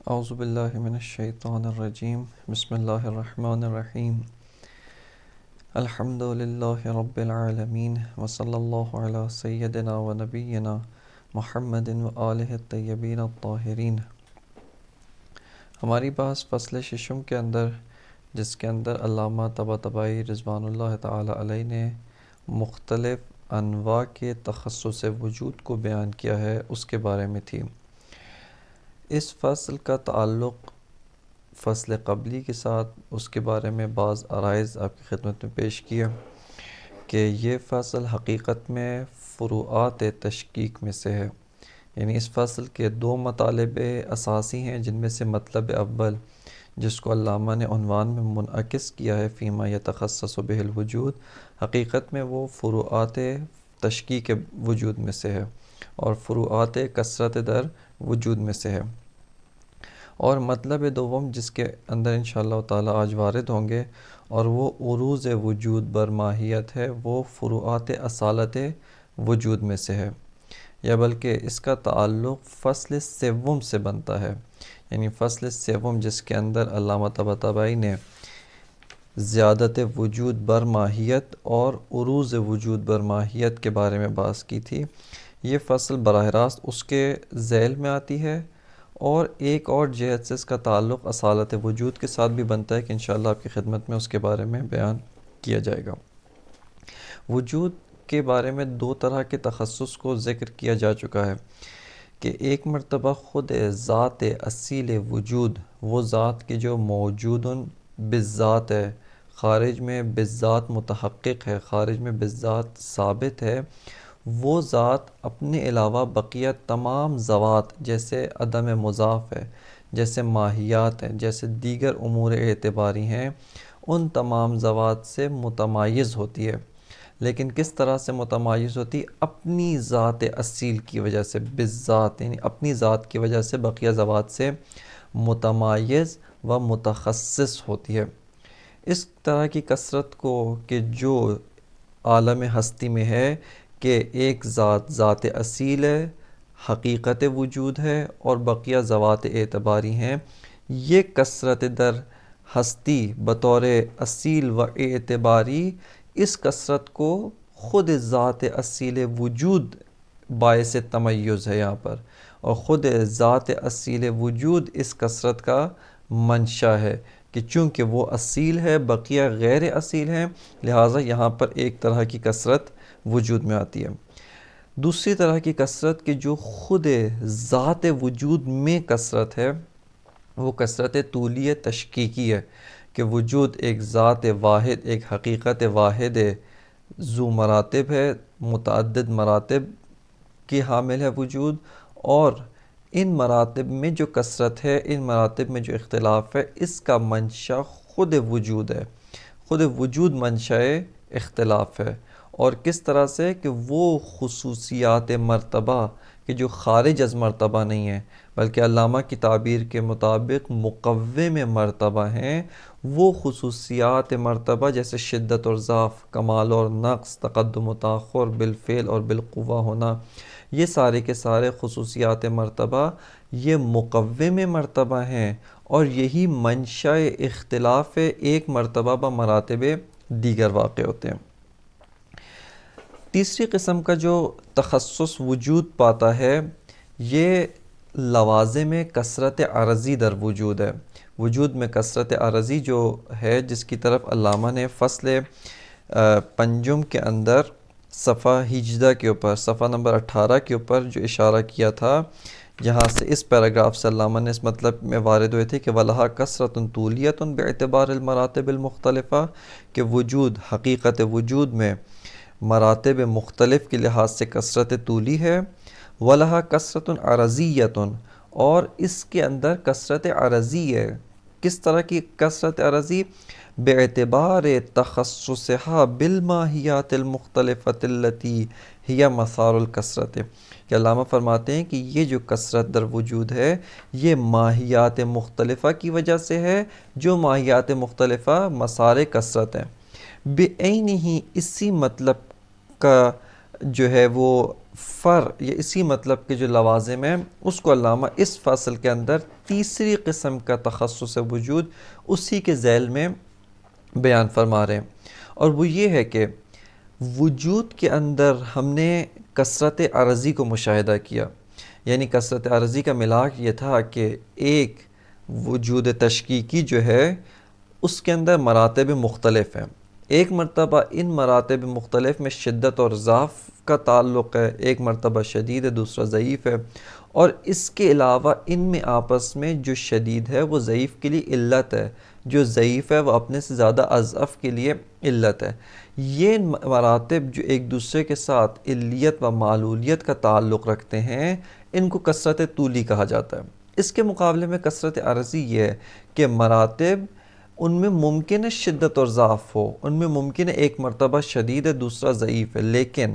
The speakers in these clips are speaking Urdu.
اعوذ باللہ من الشیطان الرجیم بسم اللہ الرحمن الرحیم الحمد للہ رب العالمین وصلی اللہ علی سیدنا و نبینا محمد و آلہ الطیبین الطاہرین۔ ہماری بات فصل ششم کے اندر، جس کے اندر علامہ طباطبائی رضوان اللہ تعالی علیہ نے مختلف انواع کے تخصص وجود کو بیان کیا ہے، اس کے بارے میں تھی۔ اس فصل کا تعلق فصل قبلی کے ساتھ اس کے بارے میں بعض عرائض آپ کی خدمت میں پیش کیا کہ یہ فصل حقیقت میں فروعات تشکیک میں سے ہے، یعنی اس فصل کے دو مطالب اساسی ہیں، جن میں سے مطلب اول جس کو علامہ نے عنوان میں منعکس کیا ہے فیما یتخصص بہ الوجود، حقیقت میں وہ فروعات تشکیک وجود میں سے ہے اور فروعات کثرت در وجود میں سے ہے۔ اور مطلب دوم جس کے اندر انشاءاللہ تعالی آج وارد ہوں گے، اور وہ عروض وجود بر ماہیت ہے، وہ فروعات اصالت وجود میں سے ہے، یا بلکہ اس کا تعلق فصل سوم سے بنتا ہے، یعنی فصل سوم جس کے اندر علامہ طباطبائی نے زیادت وجود بر ماہیت اور عروض وجود بر ماہیت کے بارے میں بات کی تھی۔ یہ فصل براہ راست اس کے ذیل میں آتی ہے، اور ایک اور جہت سے اس کا تعلق اصالت وجود کے ساتھ بھی بنتا ہے کہ انشاءاللہ آپ کی خدمت میں اس کے بارے میں بیان کیا جائے گا۔ وجود کے بارے میں دو طرح کے تخصص کو ذکر کیا جا چکا ہے کہ ایک مرتبہ خود ذات اصیل وجود، وہ ذات کی جو موجود بالذات ہے، خارج میں بالذات متحقق ہے، خارج میں بالذات ثابت ہے، وہ ذات اپنے علاوہ بقیہ تمام ذوات جیسے عدم مضاف ہے، جیسے ماہیات ہیں، جیسے دیگر امور اعتباری ہیں، ان تمام ذوات سے متمایز ہوتی ہے۔ لیکن کس طرح سے متمایز ہوتی؟ اپنی ذات اصیل کی وجہ سے، بالذات یعنی اپنی ذات کی وجہ سے بقیہ ذوات سے متمایز و متخصص ہوتی ہے۔ اس طرح کی کثرت کو کہ جو عالم ہستی میں ہے کہ ایک ذات اصیل ہے، حقیقت وجود ہے، اور بقیہ ذوات اعتباری ہیں، یہ کثرت در ہستی بطور اصیل و اعتباری، اس کثرت کو خود ذات اصیل وجود باعث تمیز ہے یہاں پر، اور خود ذات اصیل وجود اس کثرت کا منشا ہے کہ چونکہ وہ اصیل ہے، بقیہ غیر اصیل ہیں، لہٰذا یہاں پر ایک طرح کی کثرت وجود میں آتی ہے۔ دوسری طرح کی کثرت کہ جو خود ذات وجود میں کثرت ہے، وہ کثرت طولی تشکیکی ہے کہ وجود ایک ذات واحد، ایک حقیقت واحد ذو مراتب ہے، متعدد مراتب کی حامل ہے وجود، اور ان مراتب میں جو کثرت ہے، ان مراتب میں جو اختلاف ہے، اس کا منشا خود وجود ہے، خود وجود منشا اختلاف ہے۔ اور کس طرح سے کہ وہ خصوصیات مرتبہ کہ جو خارج از مرتبہ نہیں ہیں، بلکہ علامہ کی تعبیر کے مطابق مقوم مرتبہ ہیں، وہ خصوصیات مرتبہ جیسے شدت اور ضعف، کمال اور نقص، تقدم و تاخر، بالفعل اور بالقوہ ہونا، یہ سارے کے سارے خصوصیات مرتبہ یہ مقوم مرتبہ ہیں، اور یہی منشأ اختلاف ایک مرتبہ با مراتب دیگر واقع ہوتے ہیں۔ تیسری قسم کا جو تخصص وجود پاتا ہے، یہ لوازم کثرت عرضی در وجود ہے۔ وجود میں کثرت عرضی جو ہے، جس کی طرف علامہ نے فصل پنجم کے اندر صفحہ 18 کے اوپر، صفحہ نمبر 18 کے اوپر جو اشارہ کیا تھا، یہاں سے اس پیراگراف سے علامہ نے اس مطلب میں وارد ہوئے تھے کہ وَلَهَا كَثْرَةٌ طُولِيَّةٌ بِاعْتِبَارِ الْمَرَاتِبِ الْمُخْتَلِفَةِ کہ وجود، حقیقت وجود میں مراتب مختلف کے لحاظ سے کثرت طولی ہے، وَلَهَا كَثْرَةٌ عَرَضِيَّةٌ اور اس کے اندر کثرت عرضی ہے۔ کس طرح کی کثرت عرضی؟ بِاعْتِبَارِ تَخَصُّصِهَا بِالْمَاهِيَاتِ الْمُخْتَلِفَةِ الَّتِي هِيَ مَثَارُ الْكَثْرَةِ کہ علامہ فرماتے ہیں کہ یہ جو کثرت در وجود ہے، یہ ماہیات مختلفہ کی وجہ سے ہے، جو ماہیات مختلفہ مسار کثرت ہیں۔ بِعَيْنِهِ اسی مطلب کا جو ہے وہ یہ اسی مطلب کے جو لوازم ہیں اس کو علامہ اس فصل کے اندر تیسری قسم کا تخصص وجود اسی کے ذیل میں بیان فرما رہے ہیں، اور وہ یہ ہے کہ وجود کے اندر ہم نے کثرت عرضی کو مشاہدہ کیا. یعنی کثرت عرضی کا ملاک یہ تھا کہ ایک وجود تشکیکی جو ہے اس کے اندر مراتب مختلف ہیں. ایک مرتبہ ان مراتب مختلف میں شدت اور ضعف کا تعلق ہے، ایک مرتبہ شدید ہے، دوسرا ضعیف ہے، اور اس کے علاوہ ان میں آپس میں جو شدید ہے وہ ضعیف کے لیے علت ہے، جو ضعیف ہے وہ اپنے سے زیادہ اضعف کے لیے علت ہے. یہ مراتب جو ایک دوسرے کے ساتھ علیت و معلولیت کا تعلق رکھتے ہیں ان کو کثرت طولی کہا جاتا ہے. اس کے مقابلے میں کثرت عرضی یہ ہے کہ مراتب ان میں ممکن ہے شدت اور ضعف ہو، ان میں ممکن ہے ایک مرتبہ شدید ہے دوسرا ضعیف ہے، لیکن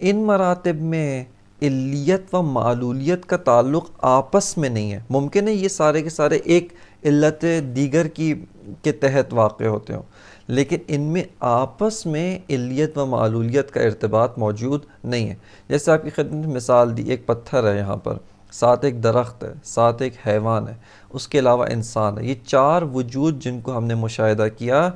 ان مراتب میں علیت و معلولیت کا تعلق آپس میں نہیں ہے. ممکن ہے یہ سارے کے سارے ایک علت دیگر کے تحت واقع ہوتے ہوں، لیکن ان میں آپس میں علیت و معلولیت کا ارتباط موجود نہیں ہے. جیسے آپ کی خدمت میں مثال دی، ایک پتھر ہے یہاں پر، ساتھ ایک درخت ہے، ساتھ ایک حیوان ہے، اس کے علاوہ انسان ہے. یہ چار وجود جن کو ہم نے مشاہدہ کیا،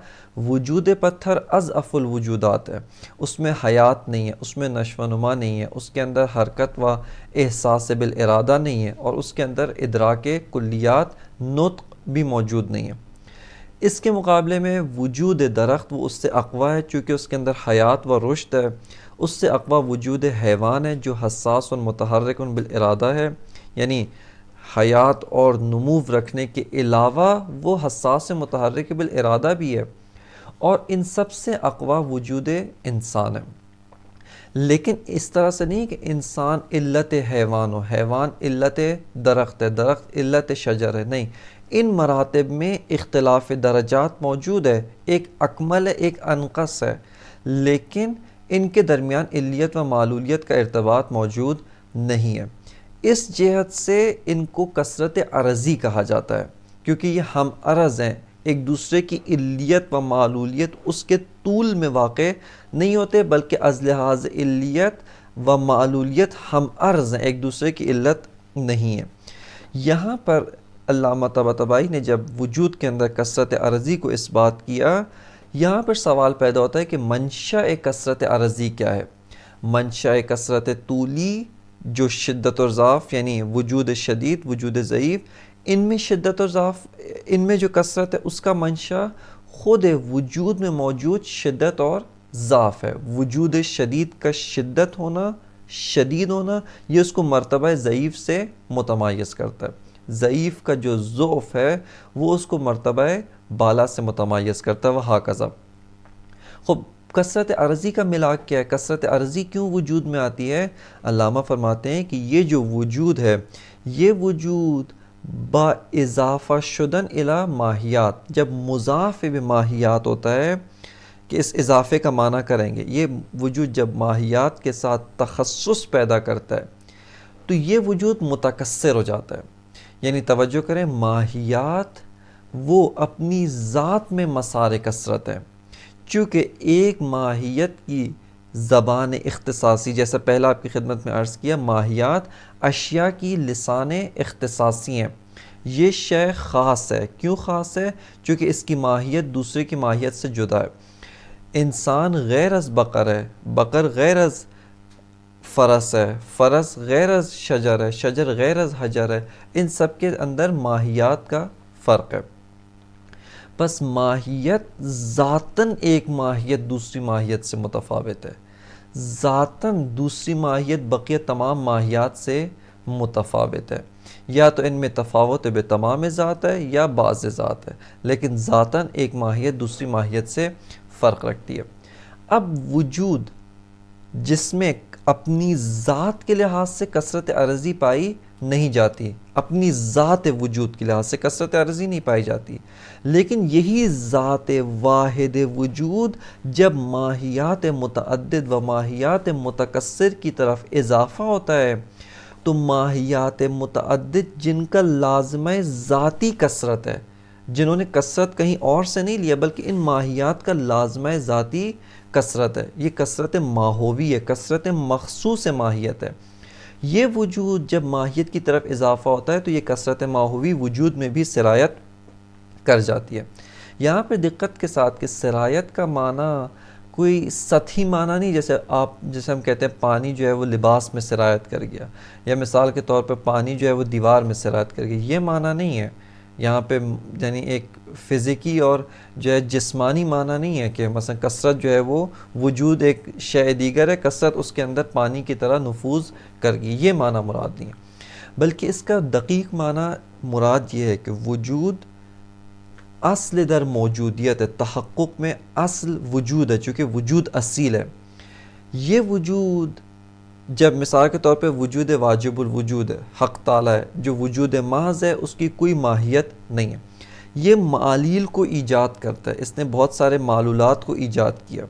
وجود پتھر اضعف الوجودات ہے، اس میں حیات نہیں ہے، اس میں نشو و نما نہیں ہے، اس کے اندر حرکت و احساس بالارادہ نہیں ہے، اور اس کے اندر ادراک کلیات نطق بھی موجود نہیں ہے. اس کے مقابلے میں وجود درخت وہ اس سے اقوی ہے، چونکہ اس کے اندر حیات و رشد ہے. اس سے اقوی وجود حیوان ہے جو حساس و متحرک بالارادہ ہے، یعنی حیات اور نمو رکھنے کے علاوہ وہ حساس متحرک بالارادہ بھی ہے. اور ان سب سے اقوی وجود انسان ہے. لیکن اس طرح سے نہیں کہ انسان علت حیوان ہو، حیوان علت درخت ہے، درخت علت شجر ہے، نہیں. ان مراتب میں اختلاف درجات موجود ہے، ایک اکمل ہے ایک انقص ہے، لیکن ان کے درمیان علیت و معلولیت کا ارتباط موجود نہیں ہے. اس جہت سے ان کو کثرت عرضی کہا جاتا ہے، کیونکہ یہ ہم عرض ہیں، ایک دوسرے کی علیت و معلولیت اس کے طول میں واقع نہیں ہوتے، بلکہ از لحاظ علیت و معلولیت ہم عرض ہیں، ایک دوسرے کی علت نہیں ہے. یہاں پر علامہ طباطبائی نے جب وجود کے اندر کثرت عرضی کو اس بات کیا، یہاں پر سوال پیدا ہوتا ہے کہ منشأ کثرت عرضی کیا ہے؟ منشأ کثرت طولی جو شدت اور ضعف، یعنی وجود شدید وجود ضعیف، ان میں شدت اور ضعف، ان میں جو کثرت ہے اس کا منشأ خود وجود میں موجود شدت اور ضعف ہے. وجود شدید کا شدت ہونا، شدید ہونا، یہ اس کو مرتبہ ضعیف سے متمایز کرتا ہے. ضعیف کا جو ضعف ہے وہ اس کو مرتبہ بالا سے متمایز کرتا ہے، وہاکذا. خب کثرت عرضی کا ملاک کیا ہے؟ کثرت عرضی کیوں وجود میں آتی ہے؟ علامہ فرماتے ہیں کہ یہ جو وجود ہے، یہ وجود با اضافہ شدن الی ماہیات، جب مضاف بماہیات ہوتا ہے، کہ اس اضافے کا معنی کریں گے، یہ وجود جب ماہیات کے ساتھ تخصص پیدا کرتا ہے تو یہ وجود متکثر ہو جاتا ہے. یعنی توجہ کریں، ماہیات وہ اپنی ذات میں مسار کثرت ہے، چونکہ ایک ماہیت کی زبان اختصاصی، جیسا پہلا آپ کی خدمت میں عرض کیا، ماہیات اشیاء کی لسان اختصاصی ہیں. یہ شے خاص ہے. کیوں خاص ہے؟ چونکہ اس کی ماہیت دوسرے کی ماہیت سے جدا ہے. انسان غیر از بقر ہے، بقر غیر از فرس ہے، فرس غیر از شجر ہے، شجر غیر از حجر ہے. ان سب کے اندر ماہیات کا فرق ہے. بس ماہیت ذاتاً ایک ماہیت دوسری ماہیت سے متفاوت ہے، ذاتاً دوسری ماہیت بقیہ تمام ماہیات سے متفاوت ہے. یا تو ان میں تفاوت بے تمام ذات ہے یا بعض ذات ہے، لیکن ذاتاً ایک ماہیت دوسری ماہیت سے فرق رکھتی ہے. اب وجود جس میں اپنی ذات کے لحاظ سے کثرت عرضی پائی نہیں جاتی، اپنی ذات وجود کے لحاظ سے کثرت عرضی نہیں پائی جاتی، لیکن یہی ذات واحد وجود جب ماہیات متعدد و ماہیات متکثر کی طرف اضافہ ہوتا ہے تو ماہیات متعدد جن کا لازمہ ذاتی کثرت ہے، جنہوں نے کثرت کہیں اور سے نہیں لیا، بلکہ ان ماہیات کا لازمہ ذاتی کثرت ہے. یہ کثرت ماہوی ہے، کثرت مخصوص ماہیت ہے. یہ وجود جب ماہیت کی طرف اضافہ ہوتا ہے تو یہ کثرت ماہوی وجود میں بھی سرایت کر جاتی ہے. یہاں پہ دقت کے ساتھ کہ سرایت کا معنی کوئی سطحی معنی نہیں، جیسے ہم کہتے ہیں پانی جو ہے وہ لباس میں سرایت کر گیا، یا مثال کے طور پہ پانی جو ہے وہ دیوار میں سرایت کر گیا. یہ معنی نہیں ہے یہاں پہ، یعنی ایک فزیکی اور جو ہے جسمانی معنی نہیں ہے کہ مثلا کثرت جو ہے وہ وجود ایک شے دیگر ہے، کثرت اس کے اندر پانی کی طرح نفوذ کر گئی، یہ معنی مراد نہیں ہے. بلکہ اس کا دقیق معنی مراد یہ ہے کہ وجود اصل در موجودیت ہے، تحقق میں اصل وجود ہے، چونکہ وجود اصیل ہے. یہ وجود جب مثال کے طور پہ وجود واجب الوجود ہے، حق تعالی ہے، جو وجود محض ہے، اس کی کوئی ماہیت نہیں ہے. یہ معالیل کو ایجاد کرتا ہے، اس نے بہت سارے معلولات کو ایجاد کیا.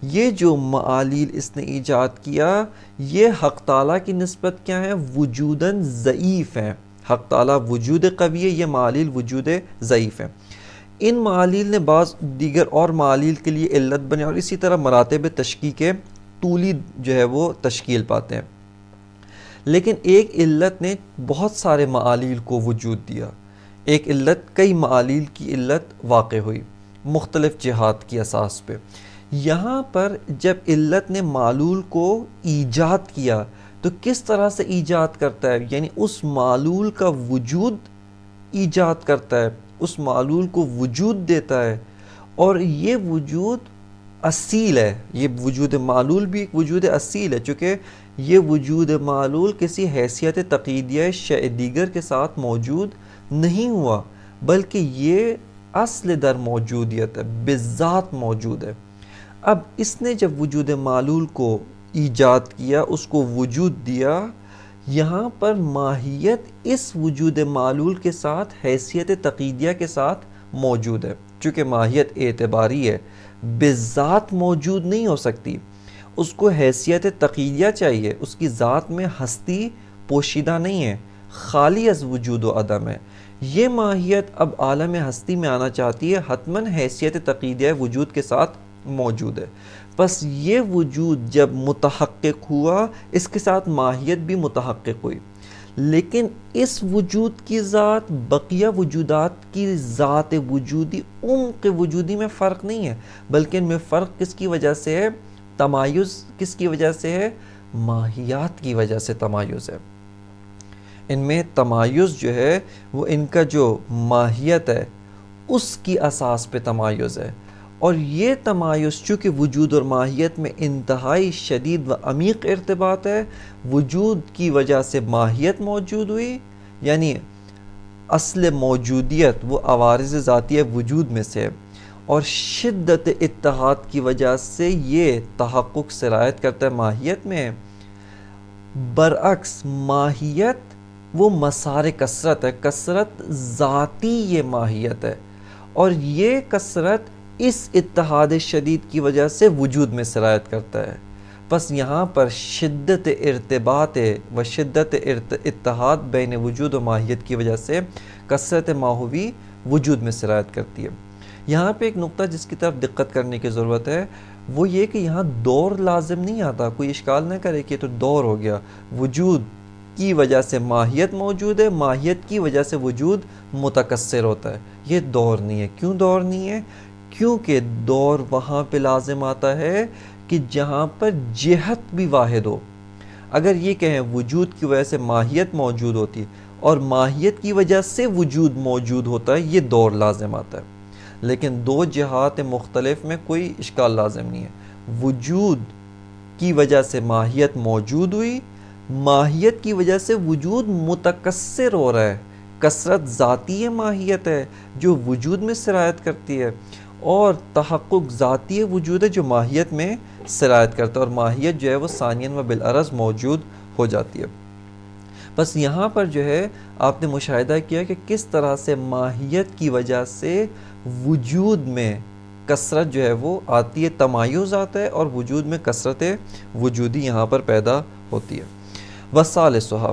یہ جو معالیل اس نے ایجاد کیا، یہ حق تعالیٰ کی نسبت کیا ہے؟ وجوداً ضعیف ہیں. حق تعالیٰ وجود قوی ہے، یہ معالیل وجود ضعیف ہیں. ان معالیل نے بعض دیگر اور معالیل کے لیے علت بنے، اور اسی طرح مراتب تشکیل کے طولی جو ہے وہ تشکیل پاتے ہیں. لیکن ایک علت نے بہت سارے معالیل کو وجود دیا، ایک علت کئی معالیل کی علت واقع ہوئی مختلف جہات کی اساس پہ. یہاں پر جب علت نے معلول کو ایجاد کیا تو کس طرح سے ایجاد کرتا ہے؟ یعنی اس معلول کا وجود ایجاد کرتا ہے، اس معلول کو وجود دیتا ہے، اور یہ وجود اصیل ہے. یہ وجود معلول بھی ایک وجود اصیل ہے، چونکہ یہ وجود معلول کسی حیثیت تقییدیہ شیء دیگر کے ساتھ موجود نہیں ہوا، بلکہ یہ اصل در موجودیت ہے، بذات موجود ہے. اب اس نے جب وجود معلول کو ایجاد کیا، اس کو وجود دیا، یہاں پر ماہیت اس وجود معلول کے ساتھ حیثیت تقییدیہ کے ساتھ موجود ہے. چونکہ ماہیت اعتباری ہے، بذات موجود نہیں ہو سکتی، اس کو حیثیت تقییدیہ چاہیے، اس کی ذات میں ہستی پوشیدہ نہیں ہے، خالی از وجود و عدم ہے. یہ ماہیت اب عالم ہستی میں آنا چاہتی ہے، حتماً حیثیت تقییدیہ وجود کے ساتھ موجود ہے. پس یہ وجود جب متحقق ہوا، اس کے ساتھ ماہیت بھی متحقق ہوئی. لیکن اس وجود کی ذات بقیہ وجودات کی ذات وجودی، عمق وجودی میں فرق نہیں ہے، بلکہ ان میں فرق کس کی وجہ سے ہے؟ تمایز کس کی وجہ سے ہے؟ ماہیات کی وجہ سے تمایز ہے. ان میں تمایز جو ہے وہ ان کا جو ماہیت ہے اس کی اساس پہ تمایز ہے. اور یہ تمایز چونکہ وجود اور ماہیت میں انتہائی شدید و عمیق ارتباط ہے، وجود کی وجہ سے ماہیت موجود ہوئی، یعنی اصل موجودیت وہ عوارض ذاتیہ وجود میں سے، اور شدت اتحاد کی وجہ سے یہ تحقق سرایت کرتا ہے ماہیت میں. برعکس ماہیت وہ مسار کثرت ہے، کثرت ذاتی یہ ماہیت ہے، اور یہ کثرت اس اتحاد شدید کی وجہ سے وجود میں سرایت کرتا ہے. پس یہاں پر شدت ارتباط و شدت اتحاد بین وجود و ماہیت کی وجہ سے کثرت ماہوی وجود میں سرایت کرتی ہے. یہاں پہ ایک نقطہ جس کی طرف دقت کرنے کی ضرورت ہے، وہ یہ کہ یہاں دور لازم نہیں آتا. کوئی اشکال نہ کرے کہ تو دور ہو گیا، وجود کی وجہ سے ماہیت موجود ہے، ماہیت کی وجہ سے وجود متکثر ہوتا ہے. یہ دور نہیں ہے. کیوں دور نہیں ہے؟ کیونکہ دور وہاں پہ لازم آتا ہے کہ جہاں پر جہت بھی واحد ہو. اگر یہ کہیں وجود کی وجہ سے ماہیت موجود ہوتی اور ماہیت کی وجہ سے وجود موجود ہوتا ہے، یہ دور لازم آتا ہے. لیکن دو جہات مختلف میں کوئی اشکال لازم نہیں ہے. وجود کی وجہ سے ماہیت موجود ہوئی، ماہیت کی وجہ سے وجود متکثر ہو رہا ہے. کثرت ذاتی ماہیت ہے جو وجود میں سرایت کرتی ہے، اور تحقق ذاتی وجود ہے جو ماہیت میں سرایت کرتا ہے، اور ماہیت جو ہے وہ ثانیاً و بالعرض موجود ہو جاتی ہے. بس یہاں پر جو ہے آپ نے مشاہدہ کیا کہ کس طرح سے ماہیت کی وجہ سے وجود میں کثرت جو ہے وہ آتی ہے، تمایز آتا ہے، اور وجود میں کثرت وجودی یہاں پر پیدا ہوتی ہے. وثالثھا،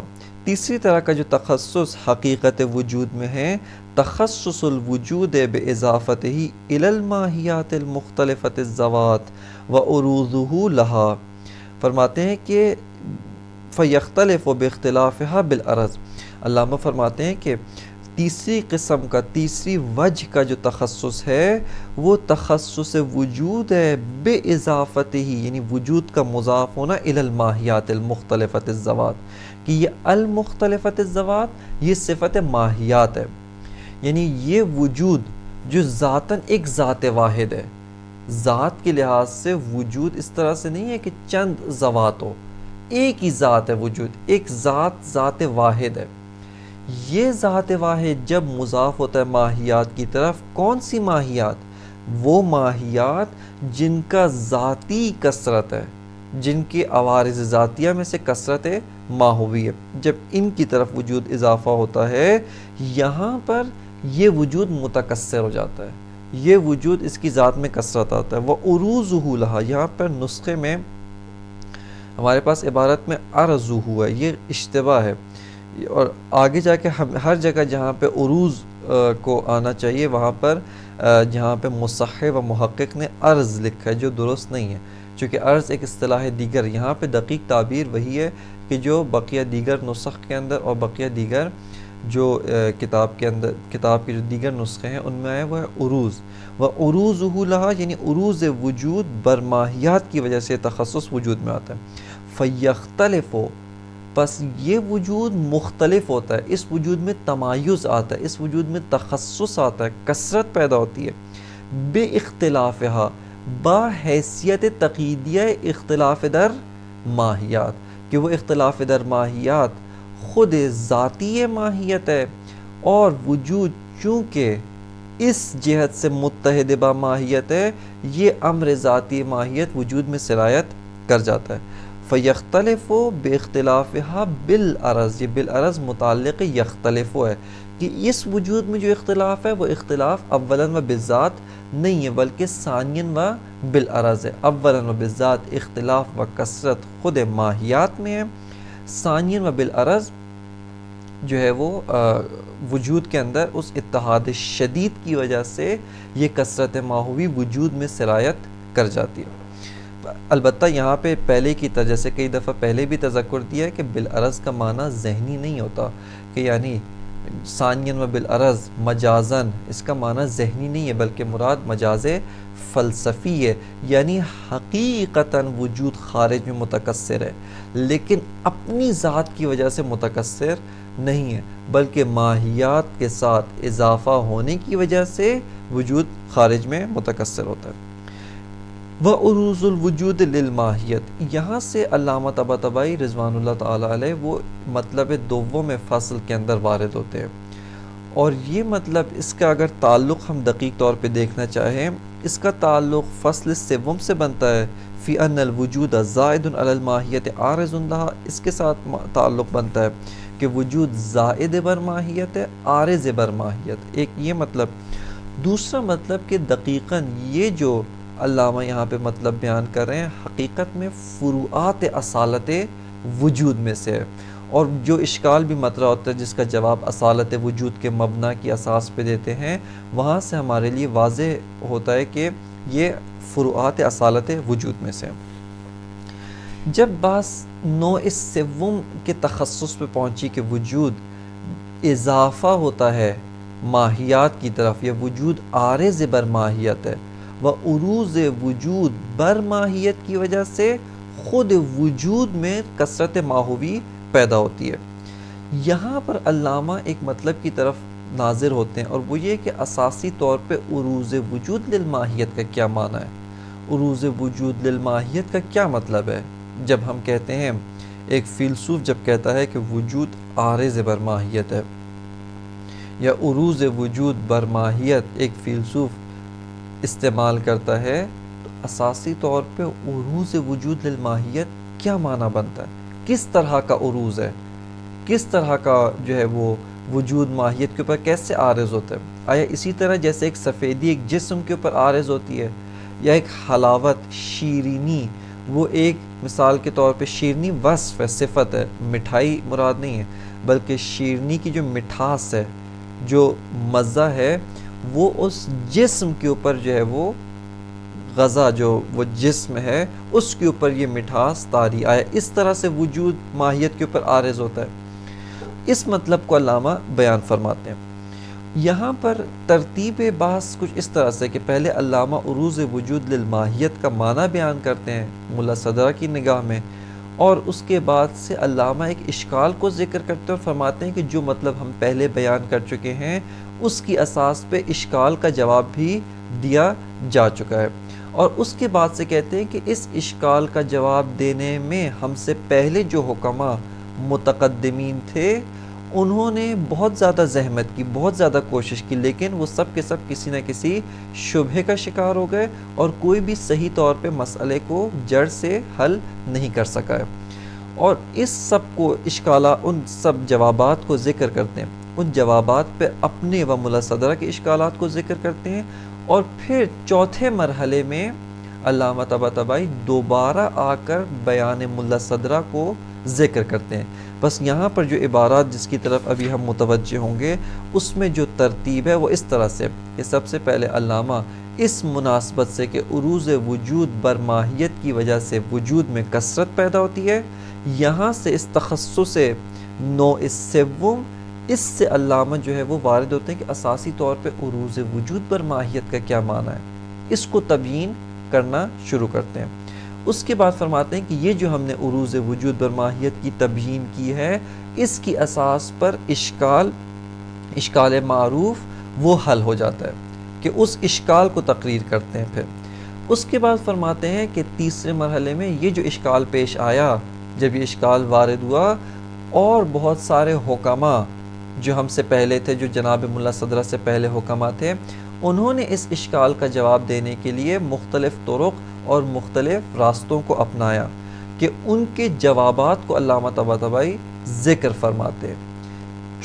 تیسری طرح کا جو تخصص حقیقت وجود میں ہے، تخصص الوجود باضافتہ الی الماہیات المختلفۃ الذوات وعروضہ لہا، فرماتے ہیں کہ فیختلف باختلافها بالعرض۔ علامہ فرماتے ہیں کہ تیسری قسم کا، تیسری وجہ کا جو تخصص ہے وہ تخصص وجود ہے باضافتہ، یعنی وجود کا مضاف ہونا الی الماہیات المختلفۃ الذوات، کہ یہ المختلفۃ الذوات یہ صفت ماہیات ہے، یعنی یہ وجود جو ذاتاً ایک ذات واحد ہے، ذات کے لحاظ سے وجود اس طرح سے نہیں ہے کہ چند ذوات ہو، ایک ہی ذات ہے وجود، ایک ذات واحد ہے۔ یہ ذات واحد جب مضاف ہوتا ہے ماہیات کی طرف، کون سی ماہیات؟ وہ ماہیات جن کا ذاتی کثرت ہے، جن کے عوارض ذاتیہ میں سے کثرت ماہوی ہے، جب ان کی طرف وجود اضافہ ہوتا ہے، یہاں پر یہ وجود متکثر ہو جاتا ہے، یہ وجود اس کی ذات میں کثرت آتا ہے۔ وعروضہ لہا، یہاں پر نسخے میں ہمارے پاس عبارت میں عرضہ ہے، یہ اشتباہ ہے، اور آگے جا کے ہر جگہ جہاں پہ عروض کو آنا چاہیے وہاں پر جہاں پہ مصحح و محقق نے عرض لکھا ہے، جو درست نہیں ہے، چونکہ عرض ایک اصطلاح دیگر، یہاں پہ دقیق تعبیر وہی ہے کہ جو بقیہ دیگر نسخ کے اندر اور بقیہ دیگر جو کتاب کے اندر، کتاب کے جو دیگر نسخے ہیں ان میں آیا وہ ہے عروض۔ وعروضہ لہا، یعنی عروض وجود برماہیات کی وجہ سے تخصص وجود میں آتا ہے۔ فیختلف، بس یہ وجود مختلف ہوتا ہے، اس وجود میں تمایز آتا ہے، اس وجود میں تخصص آتا ہے، کثرت پیدا ہوتی ہے، بے اختلافہا، با حیثیت تقییدیہ اختلاف در ماہیات، کہ وہ اختلاف در ماہیات خود ذاتی ماہیت ہے، اور وجود چونکہ اس جہت سے متحد با ماہیت ہے، یہ امر ذاتی ماہیت وجود میں سرایت کر جاتا ہے۔ فیختلف باختلافها بالعرض، یہ بالعرض متعلق یختلف ہے کہ اس وجود میں جو اختلاف ہے وہ اختلاف اولا و بالذات نہیں ہے بلکہ ثانیا و بالعرض ہے۔ اولا و بالذات اختلاف و کثرت خود ماہیات میں ہے، ثانیا و بالعرض جو ہے وہ وجود کے اندر اس اتحاد شدید کی وجہ سے یہ کثرت ماہوی وجود میں سرایت کر جاتی ہے۔ البتہ یہاں پہ پہلے کی طرح جیسے کئی دفعہ پہلے بھی تذکر دیا ہے کہ بالعرض کا معنی ذہنی نہیں ہوتا، کہ یعنی ثانیا و بالعرض مجازن، اس کا معنی ذہنی نہیں ہے بلکہ مراد مجاز فلسفی ہے، یعنی حقیقتاً وجود خارج میں متکثر ہے لیکن اپنی ذات کی وجہ سے متکثر نہیں ہے بلکہ ماہیات کے ساتھ اضافہ ہونے کی وجہ سے وجود خارج میں متکثر ہوتا ہے۔ وعروض الوجود للماہیت، یہاں سے علامہ طباطبائی رضوان اللہ تعالیٰ علیہ وہ مطلب دوم فصل کے اندر وارد ہوتے ہیں، اور یہ مطلب اس کا اگر تعلق ہم دقیق طور پہ دیکھنا چاہیں، اس کا تعلق فصل سوم سے بنتا ہے، فی ان الوجود زائد علی الماہیت عارض لہا، اس کے ساتھ تعلق بنتا ہے کہ وجود زائد بر ماہیت ہے، عارض بر ماہیت، ایک یہ مطلب۔ دوسرا مطلب کہ دقیقاً یہ جو علامہ یہاں پہ مطلب بیان کر رہے ہیں حقیقت میں فروعات اصالت وجود میں سے ہے، اور جو اشکال بھی مطرح ہوتا ہے جس کا جواب اصالت وجود کے مبنا کی اساس پہ دیتے ہیں، وہاں سے ہمارے لیے واضح ہوتا ہے کہ یہ فروعات اصالت وجود میں سے ہے۔ جب بات نوع سوم کے تخصص پہ پہنچی کہ وجود اضافہ ہوتا ہے ماہیات کی طرف، یا وجود عارض بر ماہیت ہے، و عروض وجود بر ماہیت کی وجہ سے خود وجود میں کثرت ماہوی پیدا ہوتی ہے، یہاں پر علامہ ایک مطلب کی طرف ناظر ہوتے ہیں، اور وہ یہ کہ اساسی طور پہ عروض وجود للماہیت کا کیا معنی ہے، عروض وجود للماہیت کا کیا مطلب ہے۔ جب ہم کہتے ہیں، ایک فیلسوف جب کہتا ہے کہ وجود عارض بر ماہیت ہے یا عروض وجود بر ماہیت ایک فیلسوف استعمال کرتا ہے، تو اساسی طور پہ عروض وجود للماہیت کیا معنی بنتا ہے، کس طرح کا عروض ہے، کس طرح کا جو ہے وہ وجود ماہیت کے اوپر کیسے عارض ہوتا ہے۔ آیا اسی طرح جیسے ایک سفیدی ایک جسم کے اوپر عارض ہوتی ہے، یا ایک حلاوت شیرینی، وہ ایک مثال کے طور پہ شیرینی وصف ہے، صفت ہے، مٹھائی مراد نہیں ہے، بلکہ شیرنی کی جو مٹھاس ہے، جو مزہ ہے، وہ اس جسم کے اوپر جو ہے وہ غذا، جو وہ جسم ہے اس کے اوپر یہ مٹھاس طاری آئے، اس طرح سے وجود ماہیت کے اوپر عارض ہوتا ہے۔ اس مطلب کو علامہ بیان فرماتے ہیں۔ یہاں پر ترتیب بحث کچھ اس طرح سے کہ پہلے علامہ عروض وجود للماہیت کا معنی بیان کرتے ہیں ملا صدرہ کی نگاہ میں، اور اس کے بعد سے علامہ ایک اشکال کو ذکر کرتے ہیں اور فرماتے ہیں کہ جو مطلب ہم پہلے بیان کر چکے ہیں اس کی اساس پہ اشکال کا جواب بھی دیا جا چکا ہے، اور اس کے بعد سے کہتے ہیں کہ اس اشکال کا جواب دینے میں ہم سے پہلے جو حکماء متقدمین تھے انہوں نے بہت زیادہ زحمت کی، بہت زیادہ کوشش کی، لیکن وہ سب کے سب کسی نہ کسی شبہے کا شکار ہو گئے اور کوئی بھی صحیح طور پہ مسئلے کو جڑ سے حل نہیں کر سکا ہے۔ اور اس سب کو ان سب جوابات کو ذکر کرتے ہیں، ان جوابات پہ اپنے و ملا صدرہ کے اشکالات کو ذکر کرتے ہیں، اور پھر چوتھے مرحلے میں علامہ طباطبائی دوبارہ آ کر بیان ملا صدرہ کو ذکر کرتے ہیں۔ بس یہاں پر جو عبارات جس کی طرف ابھی ہم متوجہ ہوں گے اس میں جو ترتیب ہے وہ اس طرح سے کہ سب سے پہلے علامہ اس مناسبت سے کہ عروض وجود برماہیت کی وجہ سے وجود میں کثرت پیدا ہوتی ہے، یہاں سے اس تخصص نوع سوم، اس سے علامہ جو ہے وہ وارد ہوتے ہیں کہ اساسی طور پہ عروض وجود برماہیت کا کیا معنی ہے، اس کو تبیین کرنا شروع کرتے ہیں۔ اس کے بعد فرماتے ہیں کہ یہ جو ہم نے عروض وجود برماہیت کی تبیین کی ہے اس کی اساس پر اشکال معروف وہ حل ہو جاتا ہے کہ اس اشکال کو تقریر کرتے ہیں۔ پھر اس کے بعد فرماتے ہیں کہ تیسرے مرحلے میں یہ جو اشکال پیش آیا، جب یہ اشکال وارد ہوا اور بہت سارے حکماء جو ہم سے پہلے تھے، جو جناب ملا صدرہ سے پہلے حکماء تھے، انہوں نے اس اشکال کا جواب دینے کے لیے مختلف طرق اور مختلف راستوں کو اپنایا کہ ان کے جوابات کو علامہ طباطبائی ذکر فرماتے ہیں۔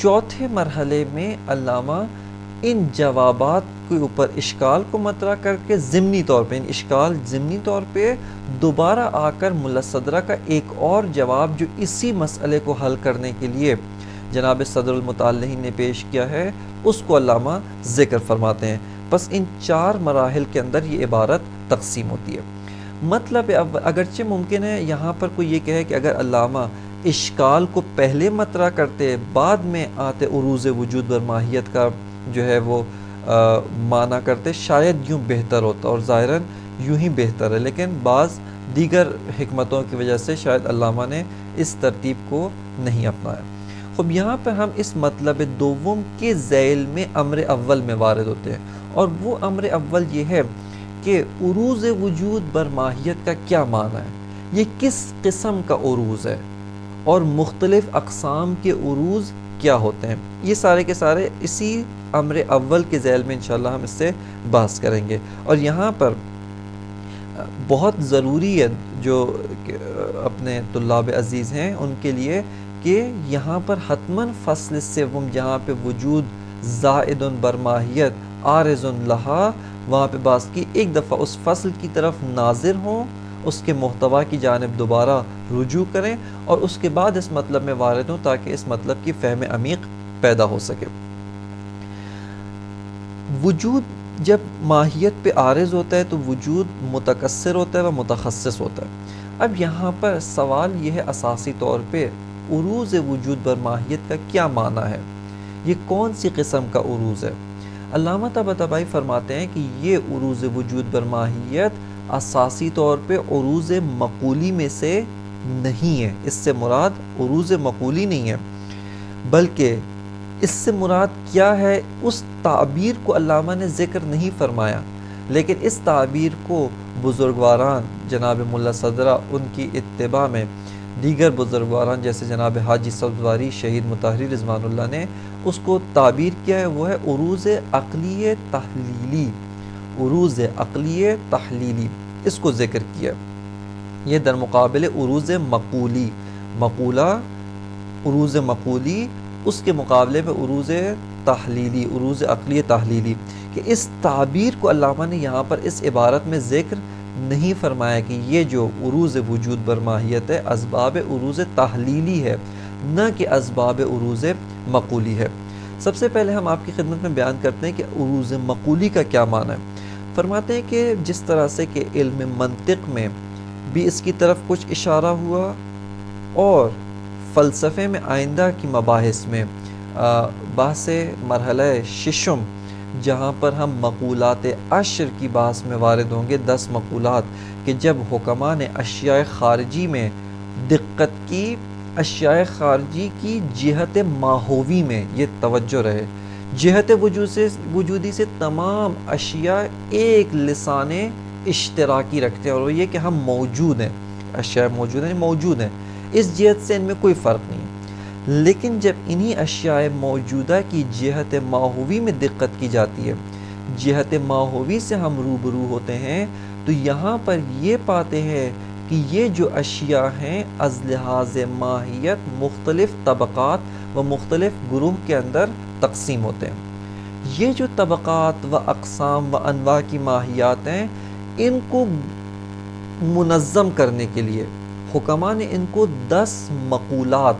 چوتھے مرحلے میں علامہ ان جوابات کے اوپر اشکال کو مطرح کر کے ضمنی طور پہ، ان اشکال ضمنی طور پہ دوبارہ آ کر ملا صدرہ کا ایک اور جواب جو اسی مسئلے کو حل کرنے کے لیے جناب صدر المتعلقین نے پیش کیا ہے اس کو علامہ ذکر فرماتے ہیں۔ بس ان چار مراحل کے اندر یہ عبارت تقسیم ہوتی ہے۔ مطلب اگرچہ ممکن ہے یہاں پر کوئی یہ کہے کہ اگر علامہ اشکال کو پہلے مطرح کرتے بعد میں آتے عروض وجود برماہیت کا جو ہے وہ معنی کرتے، شاید یوں بہتر ہوتا، اور ظاہراً یوں ہی بہتر ہے، لیکن بعض دیگر حکمتوں کی وجہ سے شاید علامہ نے اس ترتیب کو نہیں اپنایا۔ خب یہاں پہ ہم اس مطلب دوم کے ذیل میں امر اول میں وارد ہوتے ہیں، اور وہ امر اول یہ ہے کہ عروض وجود برماہیت کا کیا معنی ہے، یہ کس قسم کا عروض ہے، اور مختلف اقسام کے عروض کیا ہوتے ہیں۔ یہ سارے کے سارے اسی امر اول کے ذیل میں انشاءاللہ ہم اس سے بحث کریں گے۔ اور یہاں پر بہت ضروری ہے جو اپنے طلاب عزیز ہیں ان کے لیے کہ یہاں پر حتماً فصل سوم جہاں پہ وجود زائد برماہیت عارض لہا، وہاں پہ بات کی ایک دفعہ اس فصل کی طرف ناظر ہوں، اس کے محتوا کی جانب دوبارہ رجوع کریں اور اس کے بعد اس مطلب میں وارد ہوں تاکہ اس مطلب کی فہم عمیق پیدا ہو سکے۔ وجود جب ماہیت پہ عارض ہوتا ہے تو وجود متکثر ہوتا ہے و متخصص ہوتا ہے۔ اب یہاں پر سوال یہ ہے اساسی طور پہ عروض وجود برماہیت کا کیا معنی ہے، یہ کون سی قسم کا عروض ہے؟ علامہ طباطبائی فرماتے ہیں کہ یہ عروض وجود برماہیت اساسی طور پہ عروض مقولی میں سے نہیں ہے، اس سے مراد عروض مقولی نہیں ہے، بلکہ اس سے مراد کیا ہے اس تعبیر کو علامہ نے ذکر نہیں فرمایا، لیکن اس تعبیر کو بزرگواران جناب ملا صدرہ ان کی اتباع میں دیگر بزرگواران جیسے جناب حاجی سبزواری شہید مطہری رضوان اللہ نے اس کو تعبیر کیا ہے، وہ ہے عروض عقلی تحلیلی، عروض عقلی تحلیلی اس کو ذکر کیا۔ یہ در مقابل عروض مقولی، مقولہ عروض مقولی، اس کے مقابلے میں عروض تحلیلی، عروض عقلی تحلیلی، کہ اس تعبیر کو علامہ نے یہاں پر اس عبارت میں ذکر نہیں فرمایا کہ یہ جو عروض وجود برماہیت ہے اسباب عروض تحلیلی ہے، نہ کہ اسباب عروض مقولی ہے۔ سب سے پہلے ہم آپ کی خدمت میں بیان کرتے ہیں کہ عروض مقولی کا کیا معنی ہے۔ فرماتے ہیں کہ جس طرح سے کہ علم منطق میں بھی اس کی طرف کچھ اشارہ ہوا، اور فلسفے میں آئندہ کی مباحث میں بحث مرحلہ ششم، جہاں پر ہم مقولات عشر کی بحث میں وارد ہوں گے، 10 مقولات کہ جب حکماء نے اشیاء خارجی میں دقت کی، اشیاء خارجی کی جہت ماہوی میں، یہ توجہ رہے، جہت وجودی سے تمام اشیاء ایک لسان اشتراکی رکھتے ہیں، اور وہ یہ کہ ہم موجود ہیں، اشیاء موجود ہیں، اس جہت سے ان میں کوئی فرق نہیں ہے۔ لیکن جب انہی اشیاء موجودہ کی جہت ماہوی میں دقت کی جاتی ہے، جہت ماہوی سے ہم روبرو ہوتے ہیں، تو یہاں پر یہ پاتے ہیں کہ یہ جو اشیاء ہیں از لحاظ ماہیت مختلف طبقات و مختلف گروہ کے اندر تقسیم ہوتے ہیں۔ یہ جو طبقات و اقسام و انواع کی ماہیات ہیں، ان کو منظم کرنے کے لیے حکماء نے ان کو 10 مقولات،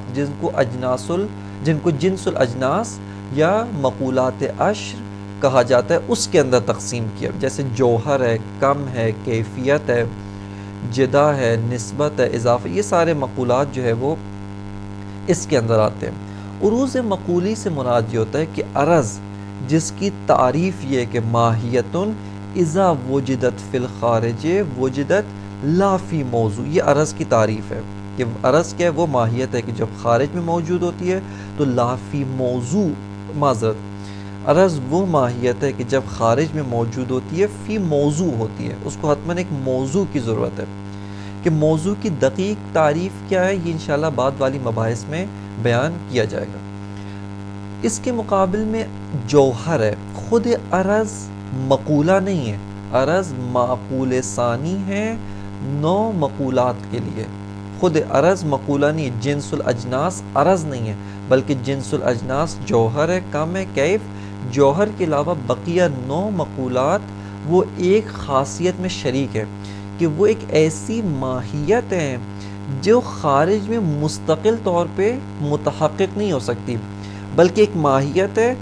جن کو جنس الاجناس یا مقولات عشر کہا جاتا ہے، اس کے اندر تقسیم کیا۔ جیسے جوہر ہے، کم ہے، کیفیت ہے، جدا ہے، نسبت ہے، اضافہ، یہ سارے مقولات جو ہے وہ اس کے اندر آتے ہیں۔ عروض مقولی سے مراد یہ ہوتا ہے کہ عرض جس کی تعریف یہ ہے کہ ماہیتن اذا وجدت فی الخارج وجدت لا فی موضوع، یہ عرض کی تعریف ہے کہ عرض کیا ہے، وہ ماہیت ہے کہ جب خارج میں موجود ہوتی ہے تو لا فی موضوع، معذرت، عرض وہ ماہیت ہے کہ جب خارج میں موجود ہوتی ہے فی موضوع ہوتی ہے، اس کو حتماً ایک موضوع کی ضرورت ہے۔ کہ موضوع کی دقیق تعریف کیا ہے، یہ انشاءاللہ بعد والی مباحث میں بیان کیا جائے گا۔ اس کے مقابل میں جوہر ہے، خود عرض مقولہ نہیں ہے، عرض معقول ثانی ہے 9 مقولات کے لیے۔ خود عرض مقولہ نہیں ہے، جنس الاجناس عرض نہیں ہے، بلکہ جنس الاجناس جوہر ہے، کم ہے، کیف۔ جوہر کے علاوہ بقیہ 9 مقولات وہ ایک خاصیت میں شریک ہے کہ وہ ایک ایسی ماہیت ہے جو خارج میں مستقل طور پہ متحقق نہیں ہو سکتی، بلکہ ایک ماہیت ہے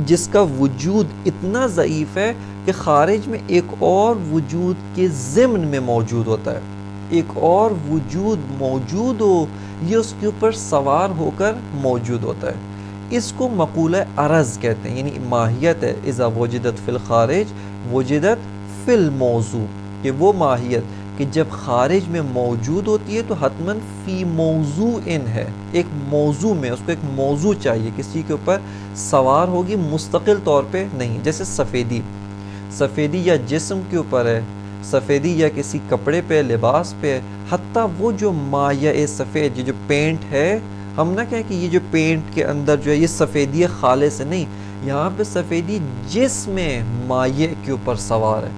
جس کا وجود اتنا ضعیف ہے کہ خارج میں ایک اور وجود کے ضمن میں موجود ہوتا ہے، ایک اور وجود موجود ہو، یہ اس کے اوپر سوار ہو کر موجود ہوتا ہے۔ اس کو مقولہ عرض کہتے ہیں، یعنی ماہیت ہے اذا وجدت فی الخارج وجدت فی الموضوع، کہ وہ ماہیت کہ جب خارج میں موجود ہوتی ہے تو حتماً فی موضوع ہے، ایک موضوع میں، اس کو ایک موضوع چاہیے، کسی کے اوپر سوار ہوگی، مستقل طور پہ نہیں۔ جیسے سفیدی یا جسم کے اوپر ہے، سفیدی یا کسی کپڑے پہ، لباس پہ، حتیٰ وہ جو مایہ سفید، یہ جو پینٹ ہے، ہم نہ کہیں کہ یہ جو پینٹ کے اندر جو ہے یہ سفیدی خالص ہے، نہیں، یہاں پہ سفیدی جسم مایہ کے اوپر سوار ہے،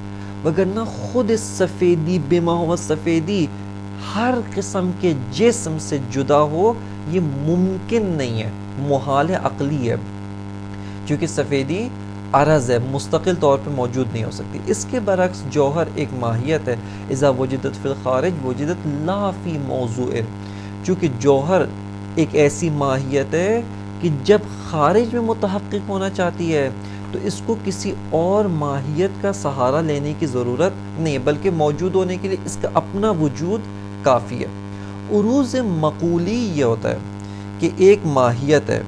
وگرنہ خود سفیدی بما ہوا سفیدی ہر قسم کے جسم سے جدا ہو، یہ ممکن نہیں ہے، محال عقلی ہے، کیونکہ سفیدی عرض ہے، مستقل طور پہ موجود نہیں ہو سکتی۔ اس کے برعکس جوہر ایک ماہیت ہے اذا وجدت فی الخارج وجدت لا فی موضوع، چونکہ جوہر ایک ایسی ماہیت ہے کہ جب خارج میں متحقق ہونا چاہتی ہے تو اس کو کسی اور ماہیت کا سہارا لینے کی ضرورت نہیں ہے، بلکہ موجود ہونے کے لیے اس کا اپنا وجود کافی ہے۔ عروض مقولی یہ ہوتا ہے کہ ایک ماہیت ہے